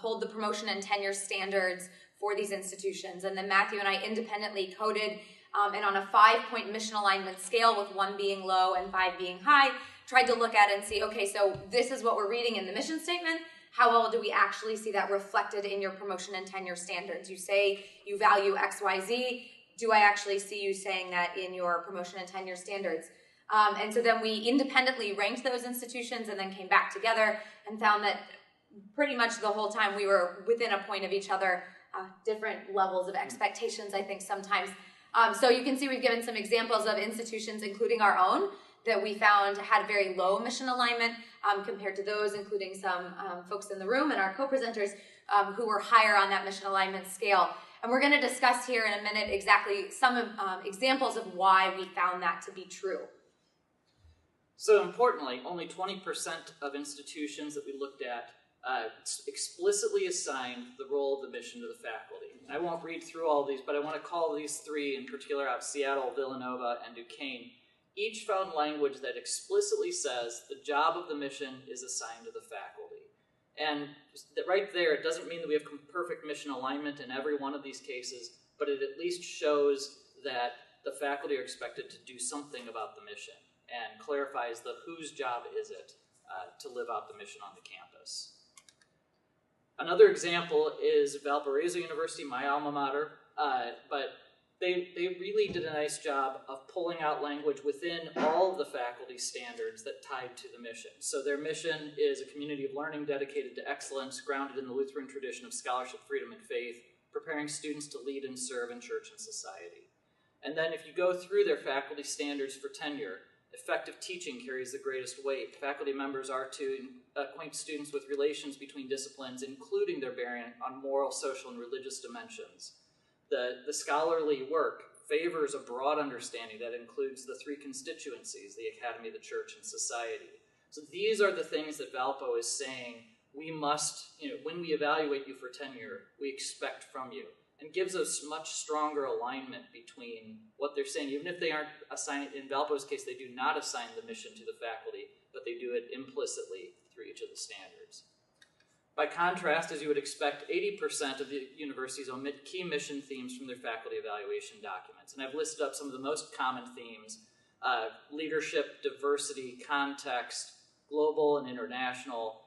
pulled the promotion and tenure standards for these institutions. And then Matthew and I independently coded, and on a 5-point mission alignment scale, with 1 being low and 5 being high, tried to look at it and see, okay, so this is what we're reading in the mission statement. How well do we actually see that reflected in your promotion and tenure standards? You say you value X, Y, Z. Do I actually see you saying that in your promotion and tenure standards? And so then we independently ranked those institutions and then came back together and found that pretty much the whole time we were within a point of each other, different levels of expectations, I think, sometimes. So you can see we've given some examples of institutions, including our own, that we found had very low mission alignment compared to those, including some folks in the room and our co-presenters who were higher on that mission alignment scale. And we're going to discuss here in a minute exactly some examples of why we found that to be true. So importantly, only 20% of institutions that we looked at explicitly assigned the role of the mission to the faculty. I won't read through all these, but I want to call these 3 in particular out: Seattle, Villanova, and Duquesne. Each found language that explicitly says the job of the mission is assigned to the faculty. And right there, it doesn't mean that we have perfect mission alignment in every one of these cases, but it at least shows that the faculty are expected to do something about the mission and clarifies the whose job is it to live out the mission on the campus. Another example is Valparaiso University, my alma mater, but they really did a nice job of pulling out language within all of the faculty standards that tied to the mission. So their mission is a community of learning dedicated to excellence, grounded in the Lutheran tradition of scholarship, freedom, and faith, preparing students to lead and serve in church and society. And then if you go through their faculty standards for tenure, effective teaching carries the greatest weight. Faculty members are to acquaint students with relations between disciplines, including their bearing on moral, social, and religious dimensions. The scholarly work favors a broad understanding that includes the 3 constituencies: the academy, the church, and society. So these are the things that Valpo is saying we must, when we evaluate you for tenure, we expect from you, and gives us much stronger alignment between what they're saying, even if they aren't assigning. In Valpo's case, they do not assign the mission to the faculty, but they do it implicitly through each of the standards. By contrast, as you would expect, 80% of the universities omit key mission themes from their faculty evaluation documents. And I've listed up some of the most common themes: leadership, diversity, context, global and international,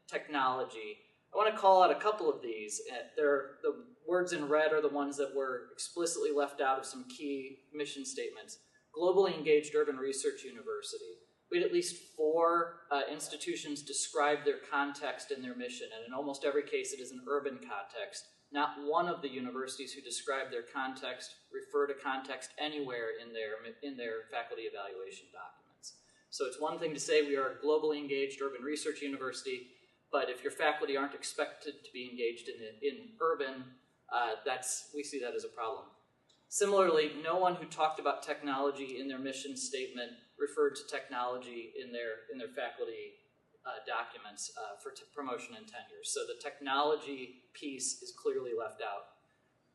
technology. I want to call out a couple of these. The words in red are the ones that were explicitly left out of some key mission statements. Globally engaged urban research university. We had at least 4 institutions describe their context and their mission, and in almost every case it is an urban context. Not one of the universities who describe their context refer to context anywhere in their faculty evaluation documents. So it's one thing to say we are a globally engaged urban research university, but if your faculty aren't expected to be engaged in urban, we see that as a problem. Similarly, no one who talked about technology in their mission statement referred to technology in their faculty documents for promotion and tenure. So the technology piece is clearly left out.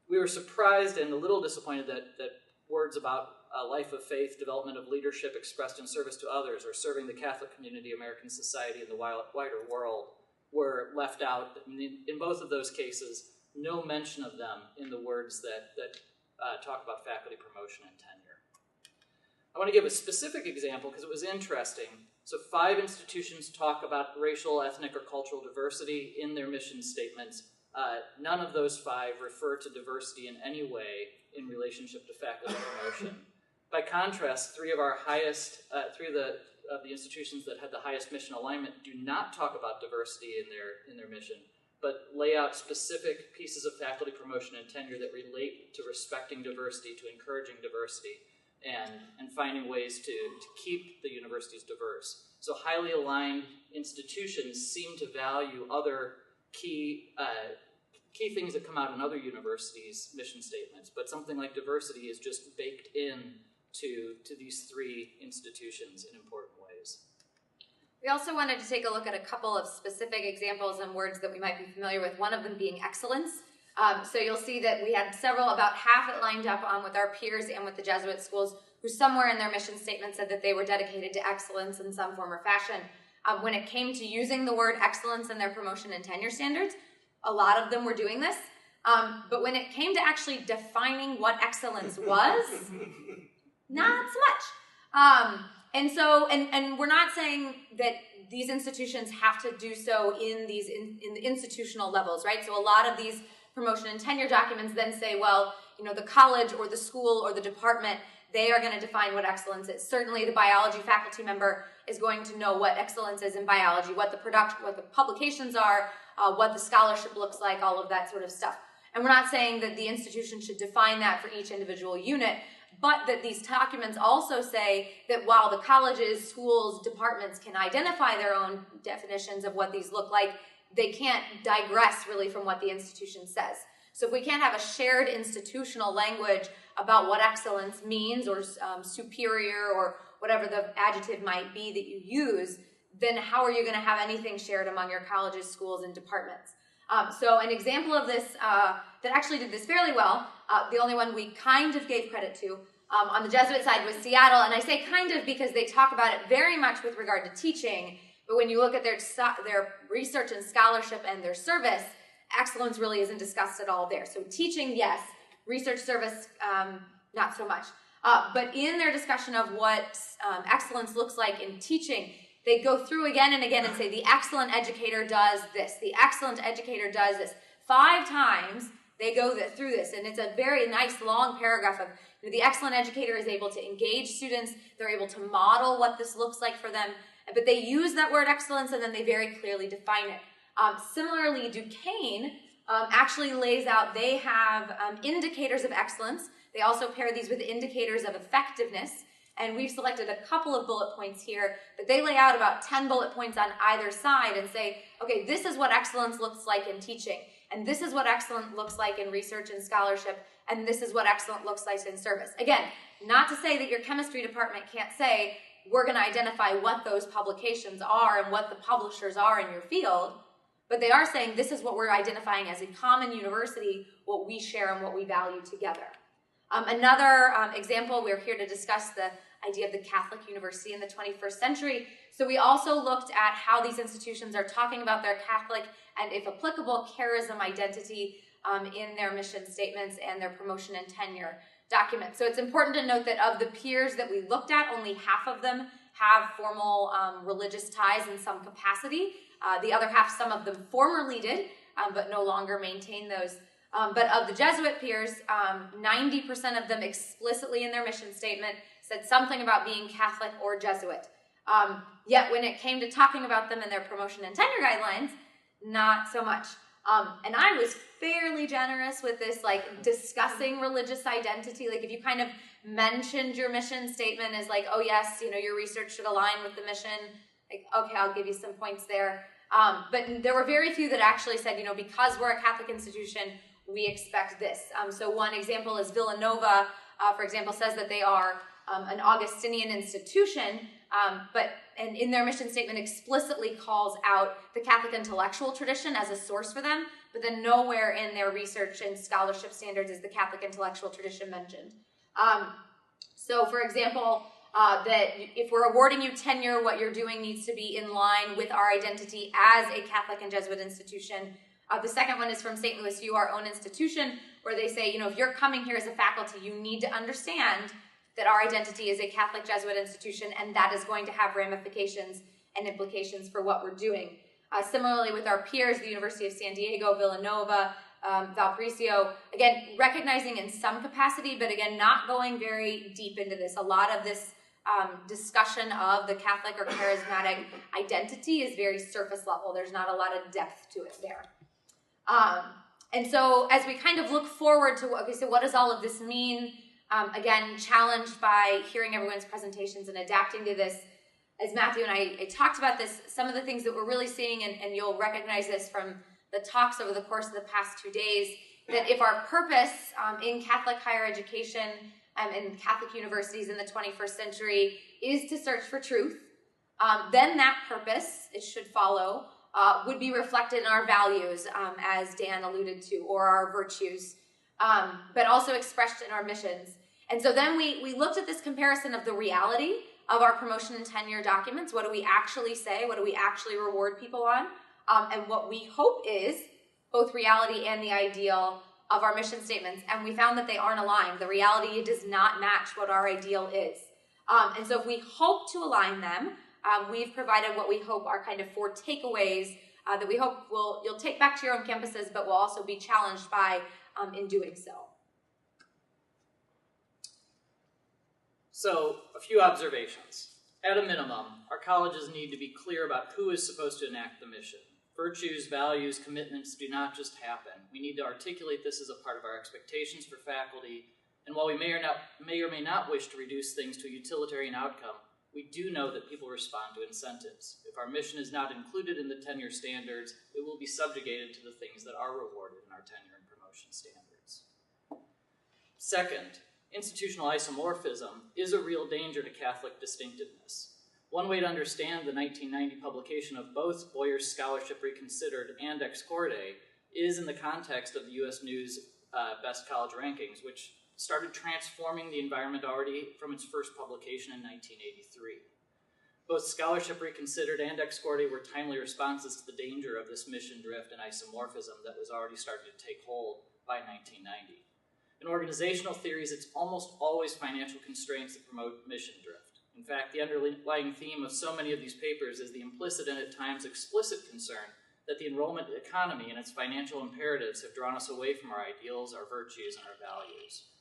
We were surprised and a little disappointed that words about a life of faith, development of leadership expressed in service to others, or serving the Catholic community, American society, and the wider world were left out. In both of those cases, no mention of them in the words that talk about faculty promotion and tenure. I want to give a specific example because it was interesting. So 5 institutions talk about racial, ethnic, or cultural diversity in their mission statements. None of those 5 refer to diversity in any way in relationship to faculty promotion. By contrast, 3 of the institutions that had the highest mission alignment do not talk about diversity in their mission, but lay out specific pieces of faculty promotion and tenure that relate to respecting diversity, to encouraging diversity, and finding ways to keep the universities diverse. So highly aligned institutions seem to value other key things that come out in other universities' mission statements, but something like diversity is just baked in to these 3 institutions in important ways. We also wanted to take a look at a couple of specific examples and words that we might be familiar with, one of them being excellence. So you'll see that we had several, about half it lined up with our peers and with the Jesuit schools, who somewhere in their mission statement said that they were dedicated to excellence in some form or fashion. when it came to using the word excellence in their promotion and tenure standards, a lot of them were doing this. But when it came to actually defining what excellence was, not so much. And we're not saying that these institutions have to do so in the institutional levels, right? So a lot of these promotion and tenure documents then say, well, the college or the school or the department, they are going to define what excellence is. Certainly the biology faculty member is going to know what excellence is in biology, what the publications are, what the scholarship looks like, all of that sort of stuff. And we're not saying that the institution should define that for each individual unit, but that these documents also say that while the colleges, schools, departments can identify their own definitions of what these look like, they can't digress really from what the institution says. So if we can't have a shared institutional language about what excellence means, or superior, or whatever the adjective might be that you use, then how are you going to have anything shared among your colleges, schools, and departments? So an example of this that actually did this fairly well, the only one we kind of gave credit to on the Jesuit side was Seattle, and I say kind of because they talk about it very much with regard to teaching, but when you look at their research and scholarship and their service, excellence really isn't discussed at all there. So teaching, yes. Research service, not so much. But in their discussion of what excellence looks like in teaching, they go through again and again and say, the excellent educator does this. The excellent educator does this. 5 times they go through this, and it's a very nice long paragraph of the excellent educator is able to engage students. They're able to model what this looks like for them. But they use that word excellence, and then they very clearly define it. Similarly, Duquesne actually lays out, they have indicators of excellence. They also pair these with indicators of effectiveness. And we've selected a couple of bullet points here, but they lay out about 10 bullet points on either side and say, okay, this is what excellence looks like in teaching, and this is what excellence looks like in research and scholarship, and this is what excellence looks like in service. Again, not to say that your chemistry department can't say, we're going to identify what those publications are and what the publishers are in your field, but they are saying this is what we're identifying as a common university, what we share and what we value together. Another example, we're here to discuss the idea of the Catholic University in the 21st century. So we also looked at how these institutions are talking about their Catholic and, if applicable, charism identity in their mission statements and their promotion and tenure documents. So it's important to note that of the peers that we looked at, only half of them have formal religious ties in some capacity. The other half, some of them formerly did, but no longer maintain those. But of the Jesuit peers, 90% of them explicitly in their mission statement said something about being Catholic or Jesuit. Yet when it came to talking about them in their promotion and tenure guidelines, not so much. And I was fairly generous with this, like, discussing religious identity. Like, if you kind of mentioned your mission statement as like, oh yes, your research should align with the mission, like, okay, I'll give you some points there. But there were very few that actually said, because we're a Catholic institution, we expect this. So one example is Villanova, for example, says that they are an Augustinian institution, and in their mission statement explicitly calls out the Catholic intellectual tradition as a source for them, but then nowhere in their research and scholarship standards is the Catholic intellectual tradition mentioned. So for example, that if we're awarding you tenure, what you're doing needs to be in line with our identity as a Catholic and Jesuit institution. The second one is from St. Louis U, our own institution, where they say, if you're coming here as a faculty, you need to understand that our identity is a Catholic Jesuit institution, and that is going to have ramifications and implications for what we're doing. Similarly, with our peers, the University of San Diego, Villanova, Valparaiso, again, recognizing in some capacity, but again, not going very deep into this. A lot of this discussion of the Catholic or charismatic identity is very surface level. There's not a lot of depth to it there. And so as we kind of look forward to, okay, so what does all of this mean? Again, challenged by hearing everyone's presentations and adapting to this. As Matthew and I talked about this, some of the things that we're really seeing, and you'll recognize this from the talks over the course of the past 2 days, that if our purpose in Catholic higher education and Catholic universities in the 21st century is to search for truth, then that purpose, it should follow, would be reflected in our values, as Dan alluded to, or our virtues, but also expressed in our missions. And so then we looked at this comparison of the reality of our promotion and tenure documents. What do we actually say? What do we actually reward people on? And what we hope is both reality and the ideal of our mission statements. And we found that they aren't aligned. The reality does not match what our ideal is. And so if we hope to align them, we've provided what we hope are kind of 4 takeaways that we hope you'll take back to your own campuses, but will also be challenged by in doing so. So, a few observations. At a minimum, our colleges need to be clear about who is supposed to enact the mission. Virtues, values, commitments do not just happen. We need to articulate this as a part of our expectations for faculty, and while we may or may not wish to reduce things to a utilitarian outcome, we do know that people respond to incentives. If our mission is not included in the tenure standards, it will be subjugated to the things that are rewarded in our tenure and promotion standards. Second, institutional isomorphism is a real danger to Catholic distinctiveness. One way to understand the 1990 publication of both Boyer's Scholarship Reconsidered and Ex Corde is in the context of the U.S. News Best College Rankings, which started transforming the environment already from its first publication in 1983. Both Scholarship Reconsidered and Ex Corde were timely responses to the danger of this mission drift and isomorphism that was already starting to take hold by 1990. In organizational theories, it's almost always financial constraints that promote mission drift. In fact, the underlying theme of so many of these papers is the implicit and at times explicit concern that the enrollment economy and its financial imperatives have drawn us away from our ideals, our virtues, and our values.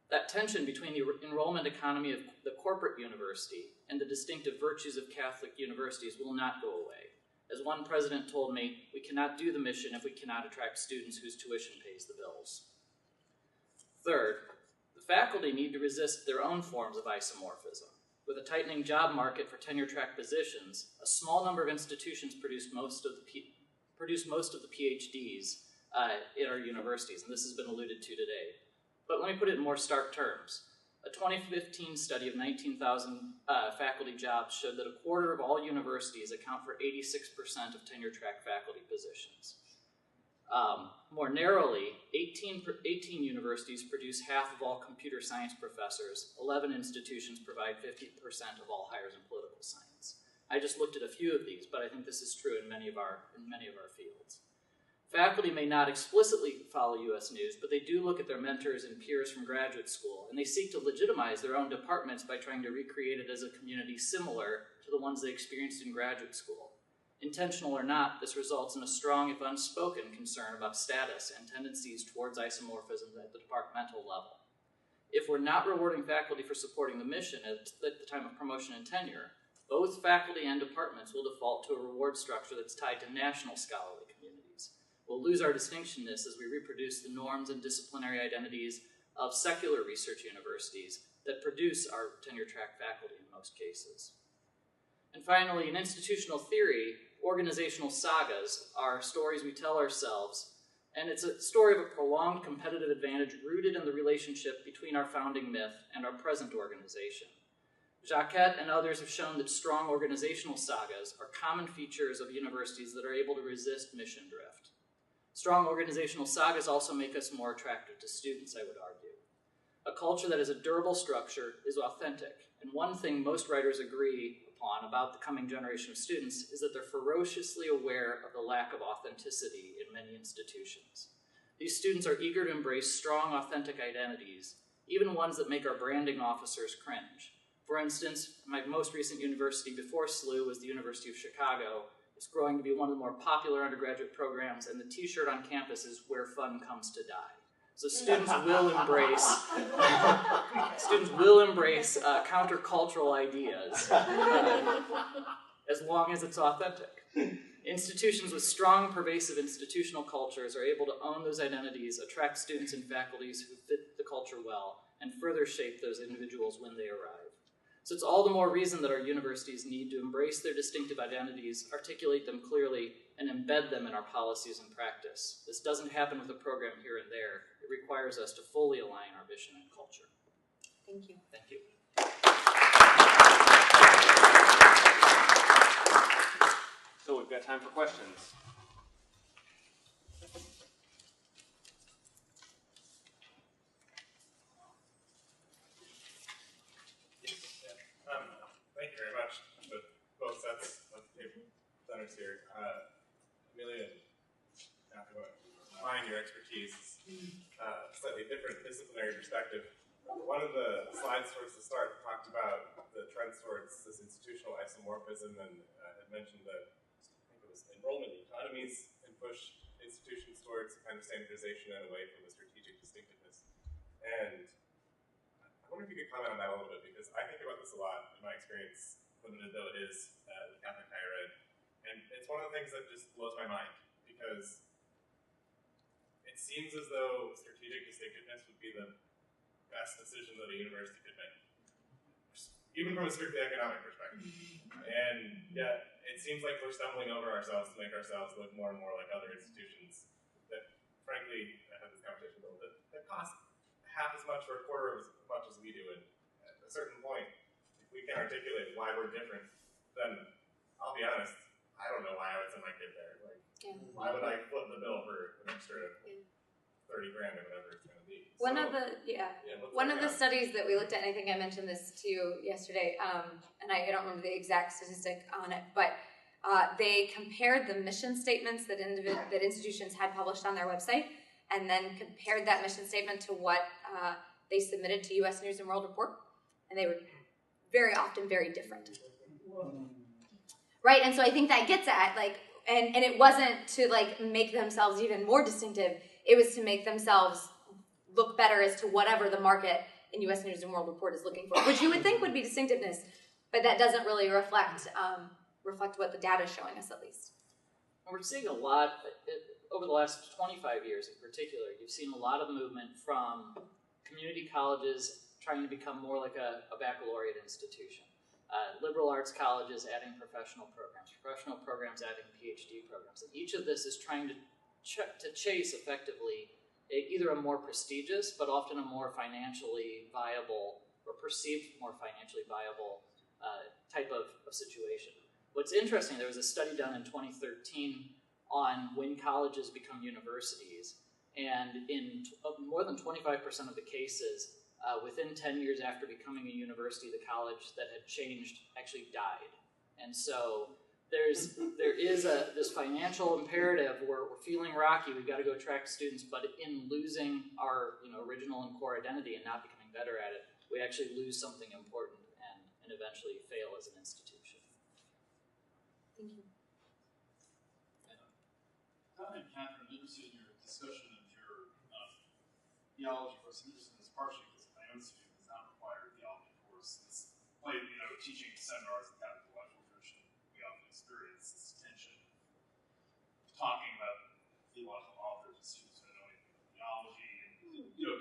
That tension between the enrollment economy of the corporate university and the distinctive virtues of Catholic universities will not go away. As one president told me, we cannot do the mission if we cannot attract students whose tuition pays the bills. Third, the faculty need to resist their own forms of isomorphism. With a tightening job market for tenure-track positions, a small number of institutions produce most of the PhDs in our universities, and this has been alluded to today. But let me put it in more stark terms. A 2015 study of 19,000 faculty jobs showed that a quarter of all universities account for 86% of tenure-track faculty positions. More narrowly, 18 universities produce half of all computer science professors. 11 institutions provide 50% of all hires in political science. I just looked at a few of these, but I think this is true in many of our fields. Faculty may not explicitly follow U.S. News, but they do look at their mentors and peers from graduate school, and they seek to legitimize their own departments by trying to recreate it as a community similar to the ones they experienced in graduate school. Intentional or not, this results in a strong, if unspoken, concern about status and tendencies towards isomorphism at the departmental level. If we're not rewarding faculty for supporting the mission at the time of promotion and tenure, both faculty and departments will default to a reward structure that's tied to national scholarly communities. We'll lose our distinctionness as we reproduce the norms and disciplinary identities of secular research universities that produce our tenure-track faculty in most cases. And finally, in institutional theory, organizational sagas are stories we tell ourselves, and it's a story of a prolonged competitive advantage rooted in the relationship between our founding myth and our present organization. Jacquet and others have shown that strong organizational sagas are common features of universities that are able to resist mission drift. Strong organizational sagas also make us more attractive to students, I would argue. A culture that has a durable structure is authentic, and one thing most writers agree upon about the coming generation of students is that they're ferociously aware of the lack of authenticity in many institutions. These students are eager to embrace strong, authentic identities, even ones that make our branding officers cringe. For instance, my most recent university before SLU was the University of Chicago. It's growing to be one of the more popular undergraduate programs, and the t-shirt on campus is "Where Fun Comes to Die." So students will embrace countercultural ideas as long as it's authentic. Institutions with strong, pervasive institutional cultures are able to own those identities, attract students and faculties who fit the culture well, and further shape those individuals when they arrive. So it's all the more reason that our universities need to embrace their distinctive identities, articulate them clearly, and embed them in our policies and practice. This doesn't happen with a program here and there. It requires us to fully align our mission and culture. Thank you. Thank you. So we've got time for questions. Amelia, after applying your expertise, slightly different disciplinary perspective. One of the slides towards the start talked about the trends towards this institutional isomorphism and had mentioned that I think it was enrollment economies can push institutions towards kind of standardization and away from the strategic distinctiveness. And I wonder if you could comment on that a little bit, because I think about this a lot in my experience, limited though it is with Catholic higher ed. And it's one of the things that just blows my mind, because it seems as though strategic distinctiveness would be the best decision that a university could make, even from a strictly economic perspective. And yet, it seems like we're stumbling over ourselves to make ourselves look more and more like other institutions that, frankly, I had this conversation a little bit, that cost half as much or a quarter as much as we do. And at a certain point, if we can articulate why we're different, then I'll be honest, I don't know why I would send my kid there. Like, why would I flip the bill for an extra 30 grand or whatever it's going to be? One of the studies that we looked at, and I think I mentioned this to you yesterday, and I don't remember the exact statistic on it, but they compared the mission statements that institutions had published on their website, and then compared that mission statement to what they submitted to U.S. News and World Report, and they were very often very different. Right, and so I think that gets at, like, and it wasn't to, like, make themselves even more distinctive, it was to make themselves look better as to whatever the market in U.S. News and World Report is looking for, which you would think would be distinctiveness, but that doesn't really reflect what the data is showing us, at least. We're seeing a lot, over the last 25 years in particular, you've seen a lot of movement from community colleges trying to become more like a baccalaureate institution. Liberal arts colleges adding professional programs adding PhD programs. And each of this is trying to chase effectively either a more prestigious, but often a more financially viable, or perceived more financially viable type of situation. What's interesting, there was a study done in 2013 on when colleges become universities, and in more than 25% of the cases, within 10 years after becoming a university, the college that had changed actually died. And so there is this financial imperative where we're feeling rocky, we've got to go attract students, but in losing our original and core identity and not becoming better at it, we actually lose something important and eventually fail as an institution. Thank you. Donna and Catherine, I'm interested in your discussion of your theology course. I'm interested in this partially because my own student does not require a theology course. This play, teaching seminars in Catholic theological tradition, we often experience this tension of talking about theological authors and students who don't know anything about theology, and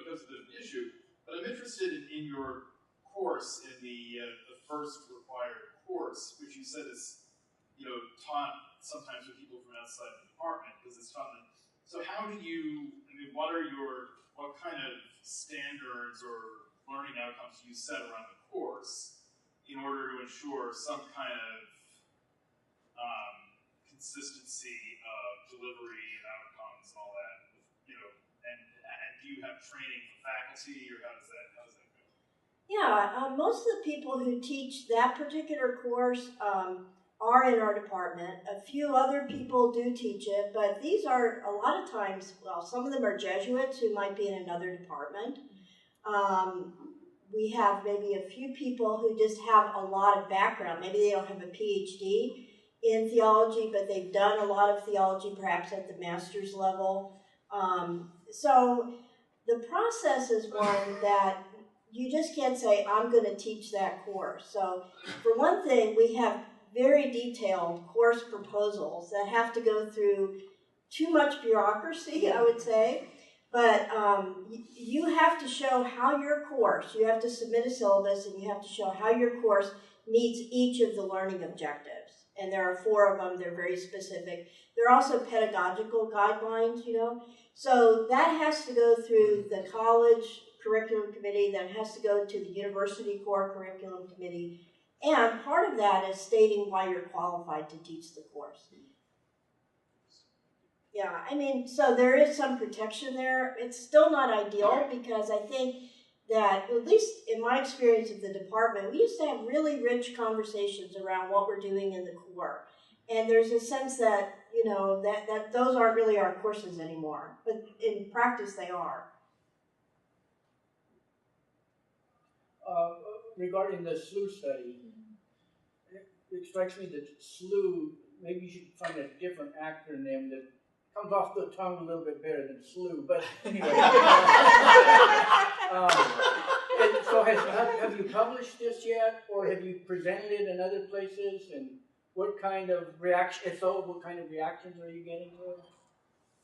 because of the issue. But I'm interested in your course, in the first required course, which you said is taught sometimes with people from outside the department, because it's taught them. So how do you, what kind of standards or learning outcomes do you set around the course in order to ensure some kind of consistency of delivery and outcomes and all that, and do you have training for faculty, or how does that go? Yeah, most of the people who teach that particular course are in our department. A few other people do teach it, but these are a lot of times, some of them are Jesuits who might be in another department. We have maybe a few people who just have a lot of background. Maybe they don't have a PhD in theology, but they've done a lot of theology, perhaps at the master's level. So the process is one that you just can't say, I'm going to teach that course. So for one thing, we have very detailed course proposals that have to go through too much bureaucracy, I would say. But you have to show how your course, you have to submit a syllabus, and you have to show how your course meets each of the learning objectives. And there are 4 of them, they're very specific. There are also pedagogical guidelines, So that has to go through the college curriculum committee, that has to go to the university core curriculum committee. And part of that is stating why you're qualified to teach the course. Yeah, so there is some protection there. It's still not ideal, because I think that, at least in my experience of the department, we used to have really rich conversations around what we're doing in the core. And there's a sense that, you know, that those aren't really our courses anymore, but in practice they are. Regarding the SLU study, it strikes me that SLU, maybe you should find a different acronym that comes off the tongue a little bit better than SLU, but anyway. And so have you published this yet, or have you presented it in other places, and what kind of reaction, if so, what kind of reactions are you getting?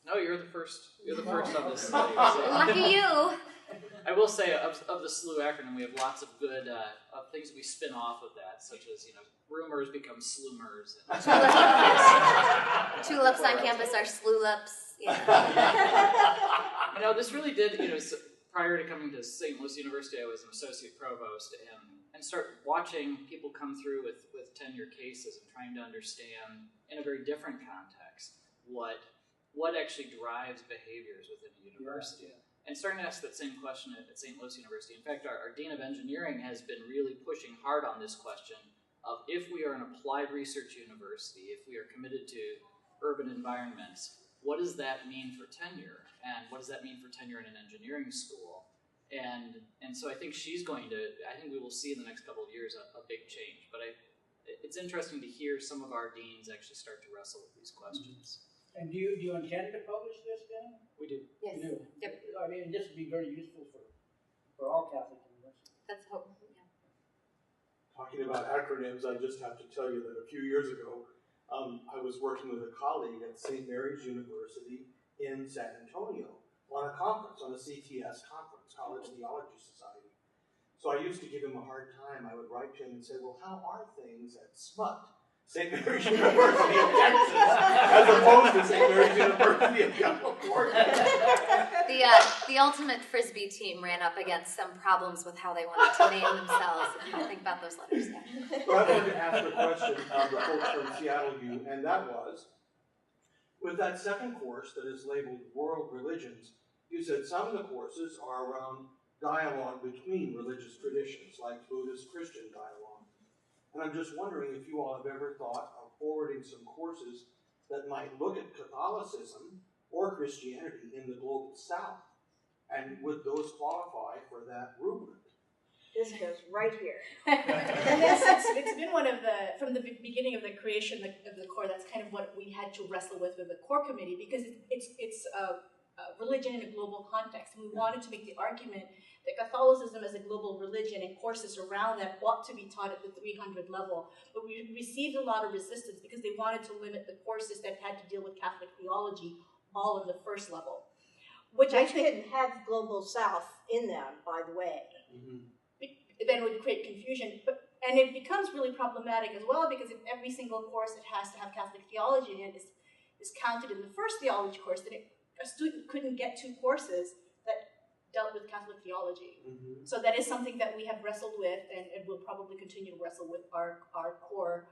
No, you're the first on this study. So. Lucky you. I will say, of the SLU acronym, we have lots of good things we spin off of that, such as, rumors become slumers. Tulips on campus are slulips. Yeah. This really did, prior to coming to St. Louis University, I was an associate provost, and start watching people come through with tenure cases and trying to understand, in a very different context, what actually drives behaviors within a university. Yeah. And starting to ask that same question at St. Louis University. In fact, our Dean of Engineering has been really pushing hard on this question of, if we are an applied research university, if we are committed to urban environments, what does that mean for tenure? And what does that mean for tenure in an engineering school? And so I think I think we will see in the next couple of years a big change. But it's interesting to hear some of our deans actually start to wrestle with these questions. And do you intend to publish this then? We do. Yes. You do? Yep. I mean, this would be very useful for all Catholic universities. That's hope. Yeah. Talking about acronyms, I just have to tell you that a few years ago, I was working with a colleague at St. Mary's University in San Antonio on a conference, on a CTS conference, College Theology Society. So I used to give him a hard time. I would write to him and say, well, how are things at SMUT, St. Mary's University of Texas, as opposed to St. Mary's University of California? The ultimate Frisbee team ran up against some problems with how they wanted to name themselves. And think about those letters. Yeah. Well, I wanted to ask a question of the folks from Seattle U, and that was, with that second course that is labeled World Religions, you said some of the courses are around dialogue between religious traditions, like Buddhist-Christian dialogue. And I'm just wondering if you all have ever thought of forwarding some courses that might look at Catholicism or Christianity in the global South, and would those qualify for that rubric? This goes right here. And it's been one of from the beginning of the creation of the core, that's kind of what we had to wrestle with the core committee, because it's religion in a global context. And we wanted to make the argument that Catholicism as a global religion and courses around that ought to be taught at the 300 level. But we received a lot of resistance because they wanted to limit the courses that had to deal with Catholic theology all in the first level. Which I think didn't have Global South in them, by the way. Mm-hmm. Then would create confusion. And it becomes really problematic as well, because if every single course that has to have Catholic theology in it is counted in the first theology course, then a student couldn't get 2 courses that dealt with Catholic theology. Mm-hmm. So that is something that we have wrestled with, and we'll probably continue to wrestle with our core.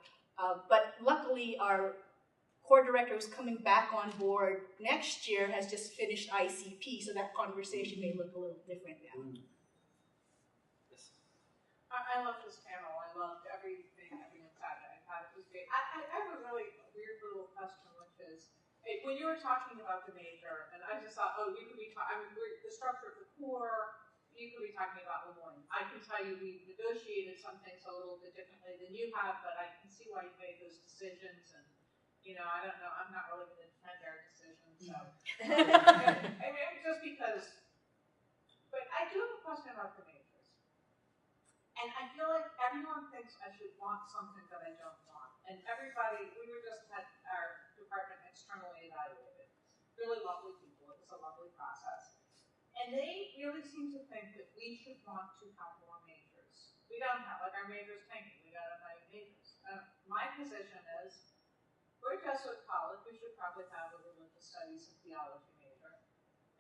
But luckily, our core director who's coming back on board next year has just finished ICP, so that conversation may look a little different now. Mm-hmm. I love this panel. I loved everything inside it. I thought it was great. I have a really weird little question, which is, when you were talking about the major, and I just thought, you could be the structure of the core, you could be talking about Lemoyne. I can tell you we negotiated some things a little bit differently than you have, but I can see why you made those decisions, and, I don't know, I'm not really going to defend our decisions, so. I mean, just because, but I do have a question about the major. And I feel like everyone thinks I should want something that I don't want. And we were just at our department externally evaluated. Really lovely people. It was a lovely process. And they really seem to think that we should want to have more majors. We don't have, our majors tanking. We got to have majors. My position is, we're a Jesuit college. We should probably have a religious studies and theology major.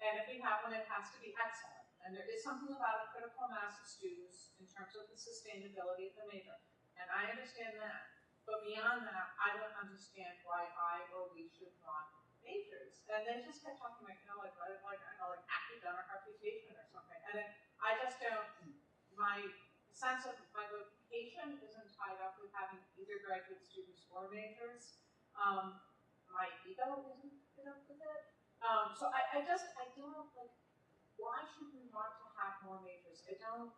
And if we have one, it has to be excellent. And there is something about a critical mass of students in terms of the sustainability of the major. And I understand that. But beyond that, I don't understand why I or we should want majors. And they just kept talking about, academic reputation or something. And I just don't, my sense of my vocation isn't tied up with having either graduate students or majors. my ego isn't fit up with it. So I don't, like, why should we want to have more majors? I don't.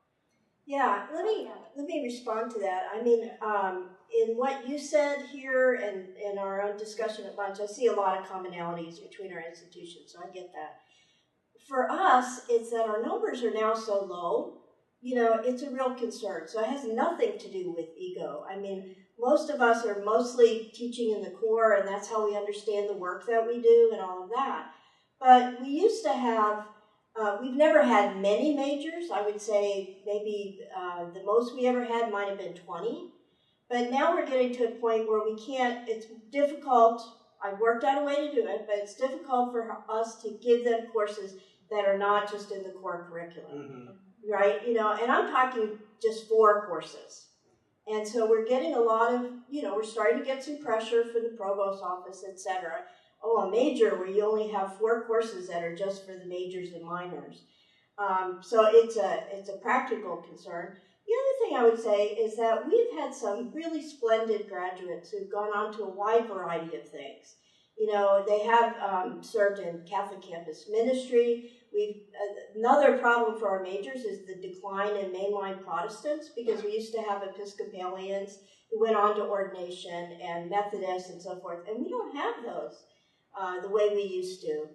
Yeah, let me respond to that. I mean, in what you said here and in our own discussion at lunch, I see a lot of commonalities between our institutions, so I get that. For us, it's that our numbers are now so low, you know, it's a real concern. So it has nothing to do with ego. I mean, most of us are mostly teaching in the core, and that's how we understand the work that we do and all of that. But we used to have we've never had many majors. I would say maybe the most we ever had might have been 20. But now we're getting to a point where we can't, it's difficult. I've worked out a way to do it, but it's difficult for us to give them courses that are not just in the core curriculum, right? You know, and I'm talking just 4 courses. And so we're getting a lot of, you know, we're starting to get some pressure for the provost office, et cetera. Oh, a major where you only have 4 courses that are just for the majors and minors. So it's a practical concern. The other thing I would say is that we've had some really splendid graduates who've gone on to a wide variety of things. You know, they have served in Catholic campus ministry. Another problem for our majors is the decline in mainline Protestants, because we used to have Episcopalians who went on to ordination and Methodists and so forth, and we don't have those the way we used to.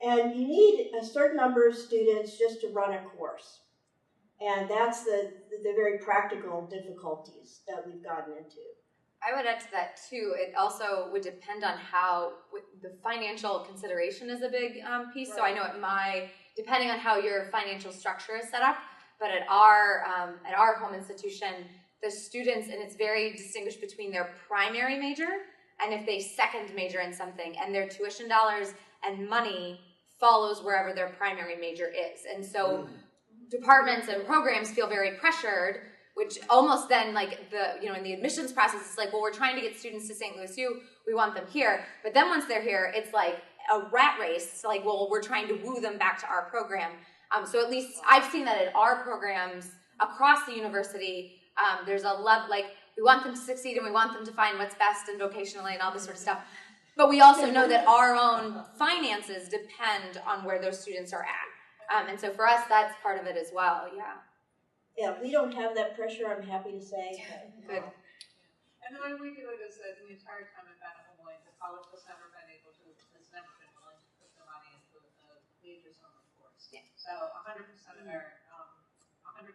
And you need a certain number of students just to run a course. And that's the very practical difficulties that we've gotten into. I would add to that too. It also would depend on how the financial consideration is a big piece. Right. So I know depending on how your financial structure is set up, but at our home institution, the students, and it's very distinguished between their primary major and if they second major in something, and their tuition dollars and money follows wherever their primary major is. And so departments and programs feel very pressured, which almost then, like, in the admissions process, it's like, well, we're trying to get students to St. Louis U, we want them here. But then once they're here, it's like a rat race. It's like, well, we're trying to woo them back to our program. So at least I've seen that at our programs across the university, there's a love, like, we want them to succeed and we want them to find what's best and vocationally and all this sort of stuff. But we also know that our own finances depend on where those students are at. And so for us, that's part of it as well, yeah. Yeah, we don't have that pressure, I'm happy to say. Good. And the way we do it is that the entire time I've been at Amelia, the college has never been willing to put the money into the majors on the course. Yeah. So 100% of our, 100%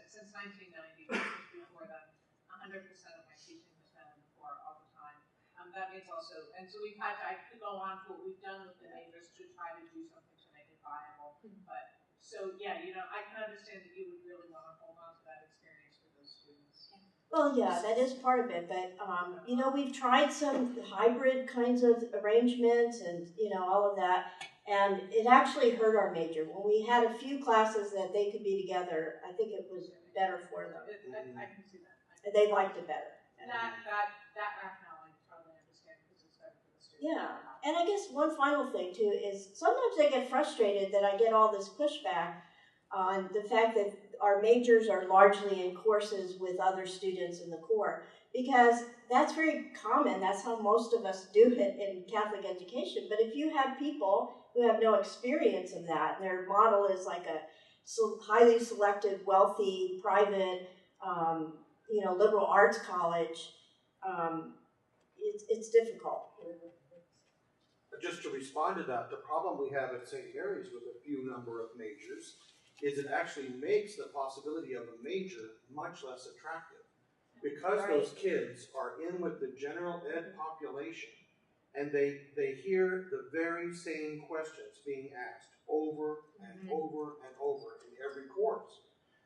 since 1990, before that, 100% of my teaching has been for all the time. That means also, and so I could go on to what we've done with the majors to try to do something to make it viable. But so yeah, you know, I can understand that you would really want to hold on to that experience for those students. Well, yeah, that is part of it, but you know, we've tried some hybrid kinds of arrangements and, you know, all of that, and it actually hurt our major. When we had a few classes that they could be together, I think it was better for them. I can see that. They liked it better. That rationale I totally understand, because it's better for the students. Yeah, and I guess one final thing too is sometimes I get frustrated that I get all this pushback on the fact that our majors are largely in courses with other students in the core, because that's very common. That's how most of us do it in Catholic education. But if you have people who have no experience of that, and their model is like a highly selective, wealthy, private, you know, liberal arts college, it's difficult. Just to respond to that, the problem we have at St. Mary's with a few number of majors is it actually makes the possibility of a major much less attractive. Because those kids are in with the general ed population, and they hear the very same questions being asked over and over and over in every course.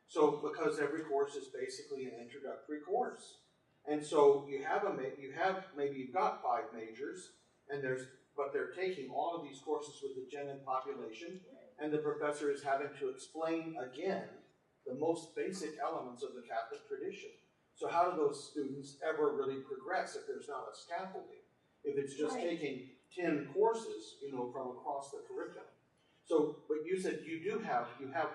So because every course is basically an introductory course. And so you've got 5 majors, but they're taking all of these courses with the gen ed population, and the professor is having to explain again the most basic elements of the Catholic tradition. So how do those students ever really progress if there's not a scaffolding? If it's just taking 10 courses, you know, from across the curriculum. So, but you said you have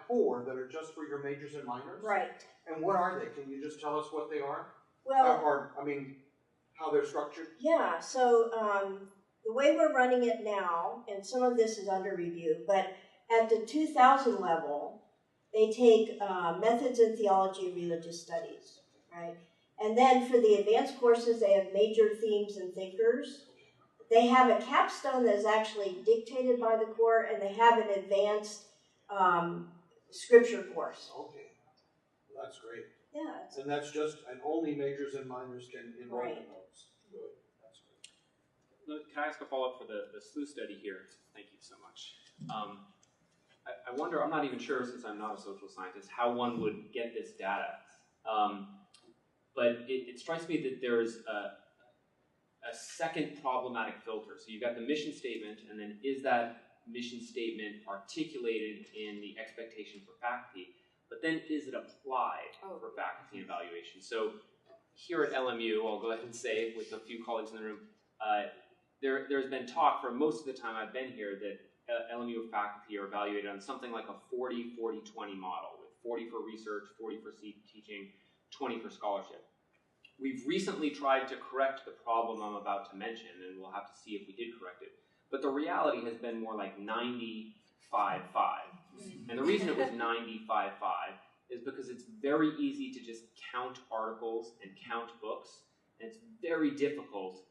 4 that are just for your majors and minors? Right. And what are they? Can you just tell us what they are? Well, or how they're structured? yeah, so the way we're running it now, and some of this is under review, but at the 2000 level, they take methods in theology and religious studies, right? And then for the advanced courses, they have major themes and thinkers. They have a capstone that is actually dictated by the Corps, and they have an advanced scripture course. Okay, well, that's great. Yeah. And that's just, and only majors and minors can enroll in Right. those. Good, that's great. Can I ask a follow-up for the SLU study here? Thank you so much. I wonder, I'm not even sure, since I'm not a social scientist, how one would get this data. But it strikes me that there's a second problematic filter. So you've got the mission statement, and then is that mission statement articulated in the expectation for faculty? But then is it applied for faculty evaluation? So here at LMU, I'll go ahead and say, with a few colleagues in the room, there's been talk for most of the time I've been here that LMU faculty are evaluated on something like a 40-40-20 model, with 40 for research, 40 for teaching, 20 for scholarship. We've recently tried to correct the problem I'm about to mention, and we'll have to see if we did correct it. But the reality has been more like 90-5-5. And the reason it was 90-5-5 is because it's very easy to just count articles and count books, and it's very difficult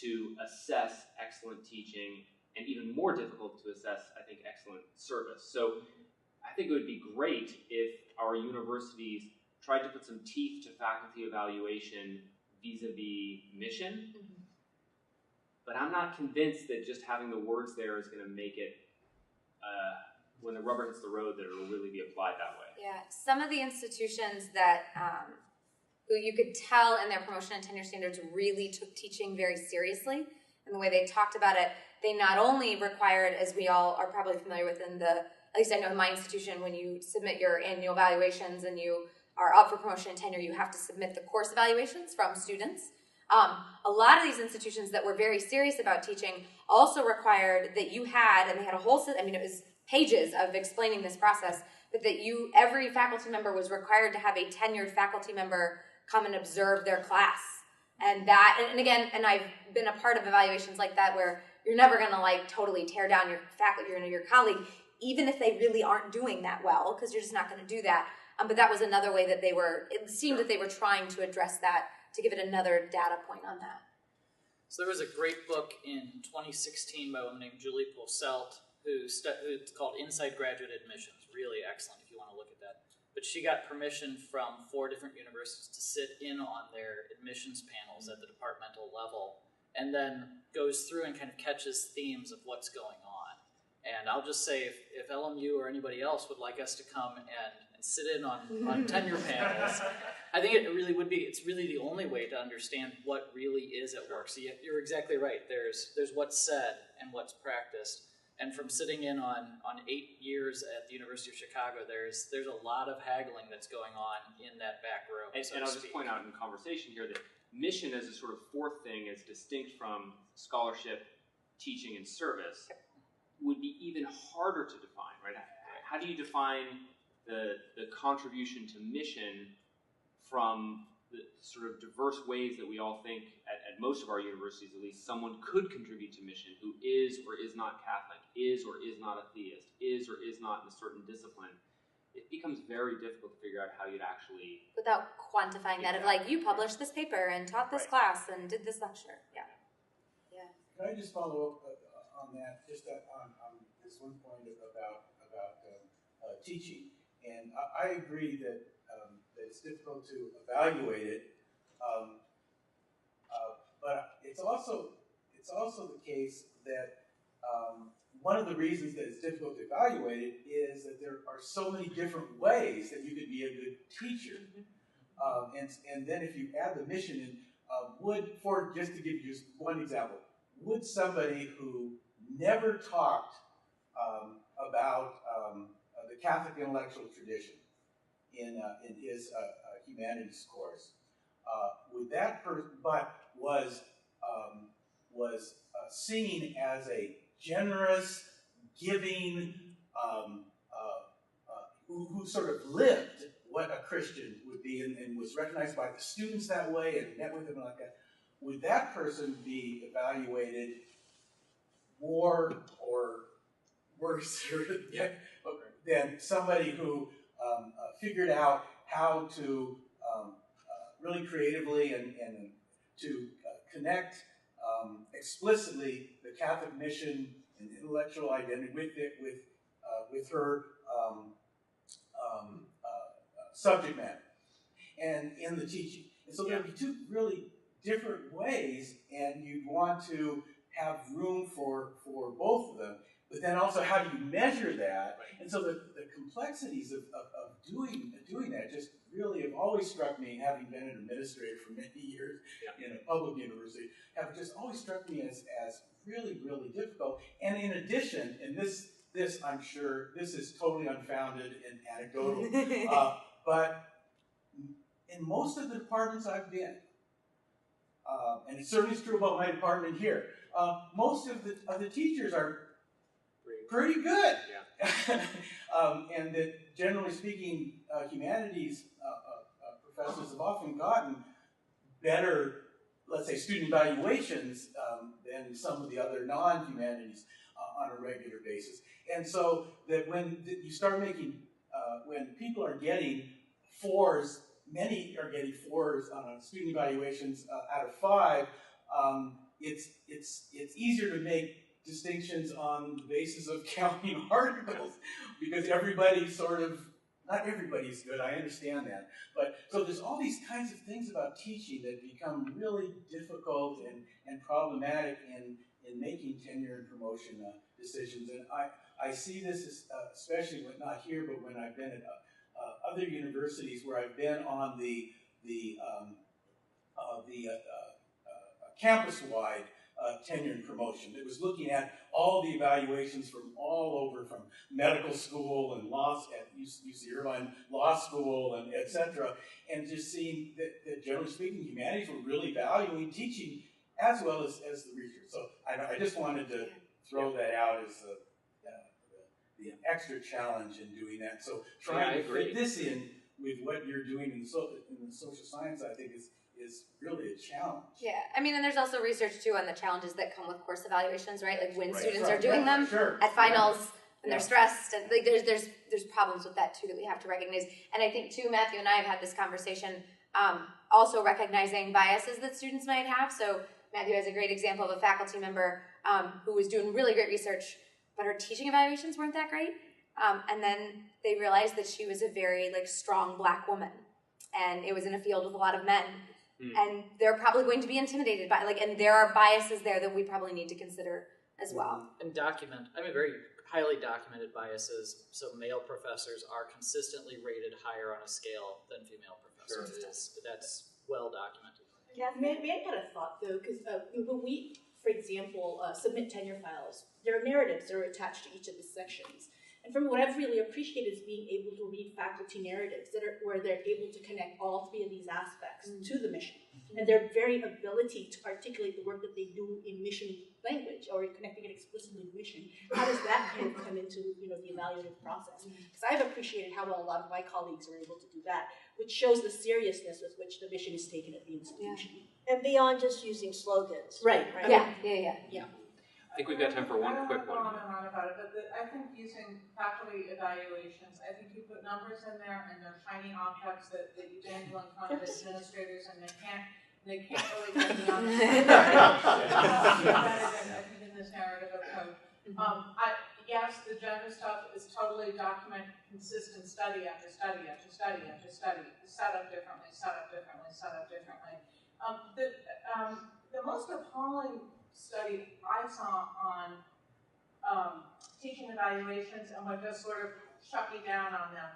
to assess excellent teaching, and even more difficult to assess, I think, excellent service. So I think it would be great if our universities tried to put some teeth to faculty evaluation vis-a-vis mission, but I'm not convinced that just having the words there is going to make it, when the rubber hits the road, that it will really be applied that way. Yeah, some of the institutions that, who you could tell in their promotion and tenure standards really took teaching very seriously, and the way they talked about it, they not only required, as we all are probably familiar with in the, at least I know in my institution, when you submit your annual evaluations and you are up for promotion and tenure, you have to submit the course evaluations from students. A lot of these institutions that were very serious about teaching also required that you had, and they had a whole, I mean, it was pages of explaining this process, but that every faculty member was required to have a tenured faculty member come and observe their class. And that, and again, and I've been a part of evaluations like that where you're never gonna like totally tear down your faculty, your colleague, even if they really aren't doing that well, because you're just not gonna do that. But that was another way that it seemed that they were trying to address that, to give it another data point on that. So there was a great book in 2016 by a woman named Julie Posselt, it's called Inside Graduate Admissions. Really excellent if you want to look at that. But she got permission from 4 different universities to sit in on their admissions panels at the departmental level, and then goes through and kind of catches themes of what's going on. And I'll just say, if LMU or anybody else would like us to come and sit in on tenure panels, I think it really would be, it's really the only way to understand what really is at work. So you're exactly right. There's what's said and what's practiced. And from sitting in on 8 years at the University of Chicago, there's a lot of haggling that's going on in that back room. And I'll just point out in conversation here that mission as a sort of fourth thing, as distinct from scholarship, teaching, and service, would be even harder to define, right? How do you define the contribution to mission from the sort of diverse ways that we all think, at most of our universities at least, someone could contribute to mission who is or is not Catholic, is or is not a theist, is or is not in a certain discipline? It becomes very difficult to figure out how you'd actually... Without quantifying that, of like, you published this paper and taught this class and did this lecture. Yeah. Can I just follow up on that, just on this one point about teaching? And I agree that it's difficult to evaluate it, but it's also the case that one of the reasons that it's difficult to evaluate it is that there are so many different ways that you could be a good teacher. And then if you add the mission in, just to give you just one example, would somebody who never talked about the Catholic intellectual tradition in his humanities course, would that person, but was seen as a generous, giving, who sort of lived what a Christian would be and was recognized by the students that way and met with them like that, would that person be evaluated more or worse than somebody who figured out how to really creatively and to connect explicitly the Catholic mission and intellectual identity with her subject matter and in the teaching. And so there would be two really different ways, and you'd want to have room for both of them. But then also, how do you measure that? And so the complexities of doing that just really have always struck me, having been an administrator for many years in a public university, have just always struck me as really, really difficult. And in addition, and this I'm sure, this is totally unfounded and anecdotal, but in most of the departments I've been, and it certainly is true about my department here, most of the teachers are pretty good. Yeah. And that generally speaking, humanities professors have often gotten better, let's say, student evaluations than some of the other non-humanities on a regular basis. And so that when you start making, when people are getting 4s, many are getting 4s on student evaluations out of 5, it's easier to make distinctions on the basis of counting articles, because everybody sort of, not everybody's good, I understand that, but so there's all these kinds of things about teaching that become really difficult and problematic in making tenure and promotion decisions. And I see this as, especially when not here, but when I've been at other universities where I've been on the campus-wide tenure and promotion. It was looking at all the evaluations from all over, from medical school and law at UC Irvine Law School and et cetera, and just seeing that generally speaking, humanities were really valuing teaching as well as the research. So I just wanted to throw that out as the extra challenge in doing that. So trying to fit this in with what you're doing in the social science, I think, is really a challenge. Yeah, I mean, and there's also research too on the challenges that come with course evaluations, right? Like when students are doing them at finals and they're stressed, and like there's problems with that too that we have to recognize. And I think too, Matthew and I have had this conversation, also recognizing biases that students might have. So Matthew has a great example of a faculty member who was doing really great research, but her teaching evaluations weren't that great. And then they realized that she was a very strong Black woman, and it was in a field with a lot of men. And they're probably going to be intimidated by, and there are biases there that we probably need to consider as well. And very highly documented biases. So male professors are consistently rated higher on a scale than female professors. Sure. That's well documented. May I add a thought though? Because when we, for example, submit tenure files, there are narratives that are attached to each of the sections. And from what I've really appreciated is being able to read faculty narratives where they're able to connect all 3 of these aspects to the mission. And their very ability to articulate the work that they do in mission language or connecting it explicitly to mission, how does that kind of come into the evaluative process? Because I've appreciated how well a lot of my colleagues are able to do that, which shows the seriousness with which the mission is taken at the institution. Yeah. And beyond just using slogans. Right. Yeah. I think we've got time for one quick one. I don't know on and on about it, but I think using faculty evaluations, I think you put numbers in there and they're shiny objects that you dangle in front of administrators, and they can't really get beyond I think in this narrative approach. Yes, the gender stuff is totally documented, consistent study after study after study after study, set up differently. The most appalling study I saw on teaching evaluations and what just sort of shut me down on them.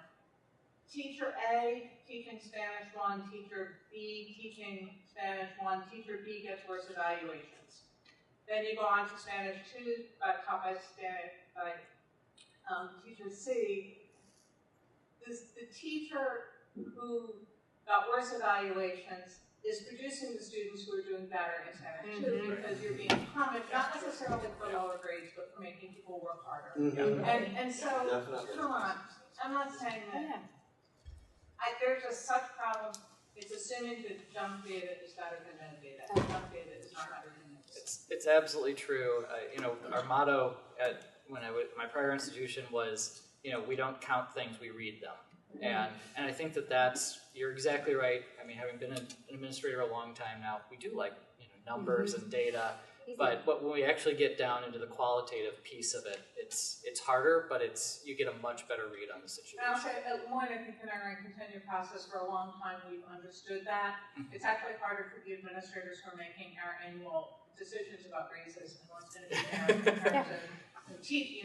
Teacher A teaching Spanish 1, teacher B teaching Spanish 1, teacher B gets worse evaluations. Then you go on to Spanish 2, taught by teacher C. The teacher who got worse evaluations is producing the students who are doing better in Spanish 2 because you're being punished, not necessarily for lower grades, but for making people work harder. And so, come on, I'm not saying that. There's just such problems. It's assuming that junk data is better than metadata. Junk data is not better than metadata. it's absolutely true. Our motto at my prior institution was, we don't count things, we read them. And I think you're exactly right. I mean, having been an administrator a long time now, we do like numbers and data, but when we actually get down into the qualitative piece of it, it's harder, but you get a much better read on the situation. And I'll say, more in the Tenure and Continue process, for a long time we've understood that. It's actually harder for the administrators who are making our annual decisions about raises and what's going to be there in comparison.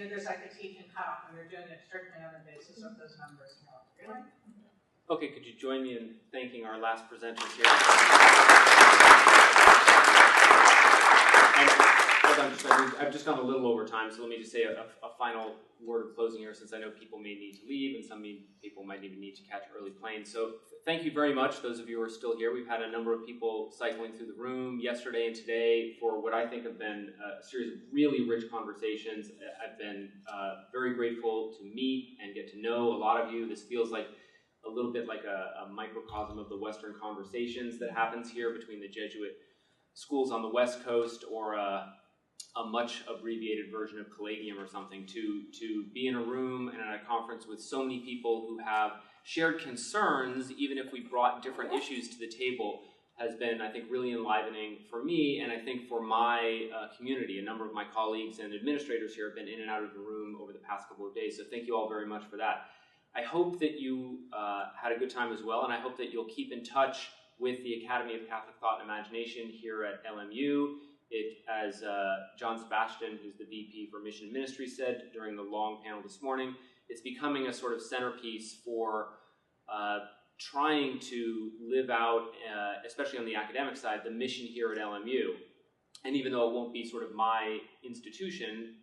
There's like a teaching cutoff, and they're doing it strictly on the basis of those numbers. Really? Okay, could you join me in thanking our last presenters here? And I've just gone a little over time, so let me just say a final word of closing here, since I know people may need to leave, and some people might even need to catch early planes. So thank you very much, those of you who are still here. We've had a number of people cycling through the room yesterday and today for what I think have been a series of really rich conversations. I've been very grateful to meet and get to know a lot of you. This feels like a little bit like a microcosm of the Western conversations that happens here between the Jesuit schools on the West Coast, or a much abbreviated version of Collegium or something, to be in a room and at a conference with so many people who have shared concerns, even if we brought different issues to the table, has been, I think, really enlivening for me, and I think for my community. A number of my colleagues and administrators here have been in and out of the room over the past couple of days, so thank you all very much for that. I hope that you had a good time as well, and I hope that you'll keep in touch with the Academy of Catholic Thought and Imagination here at LMU. As John Sebastian, who's the VP for Mission and Ministry, said during the long panel this morning, it's becoming a sort of centerpiece for trying to live out, especially on the academic side, the mission here at LMU. And even though it won't be sort of my institution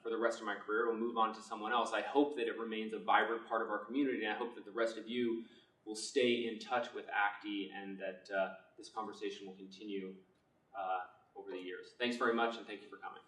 for the rest of my career, it'll move on to someone else, I hope that it remains a vibrant part of our community, and I hope that the rest of you will stay in touch with ACTI, and that this conversation will continue over the years. Thanks very much, and thank you for coming.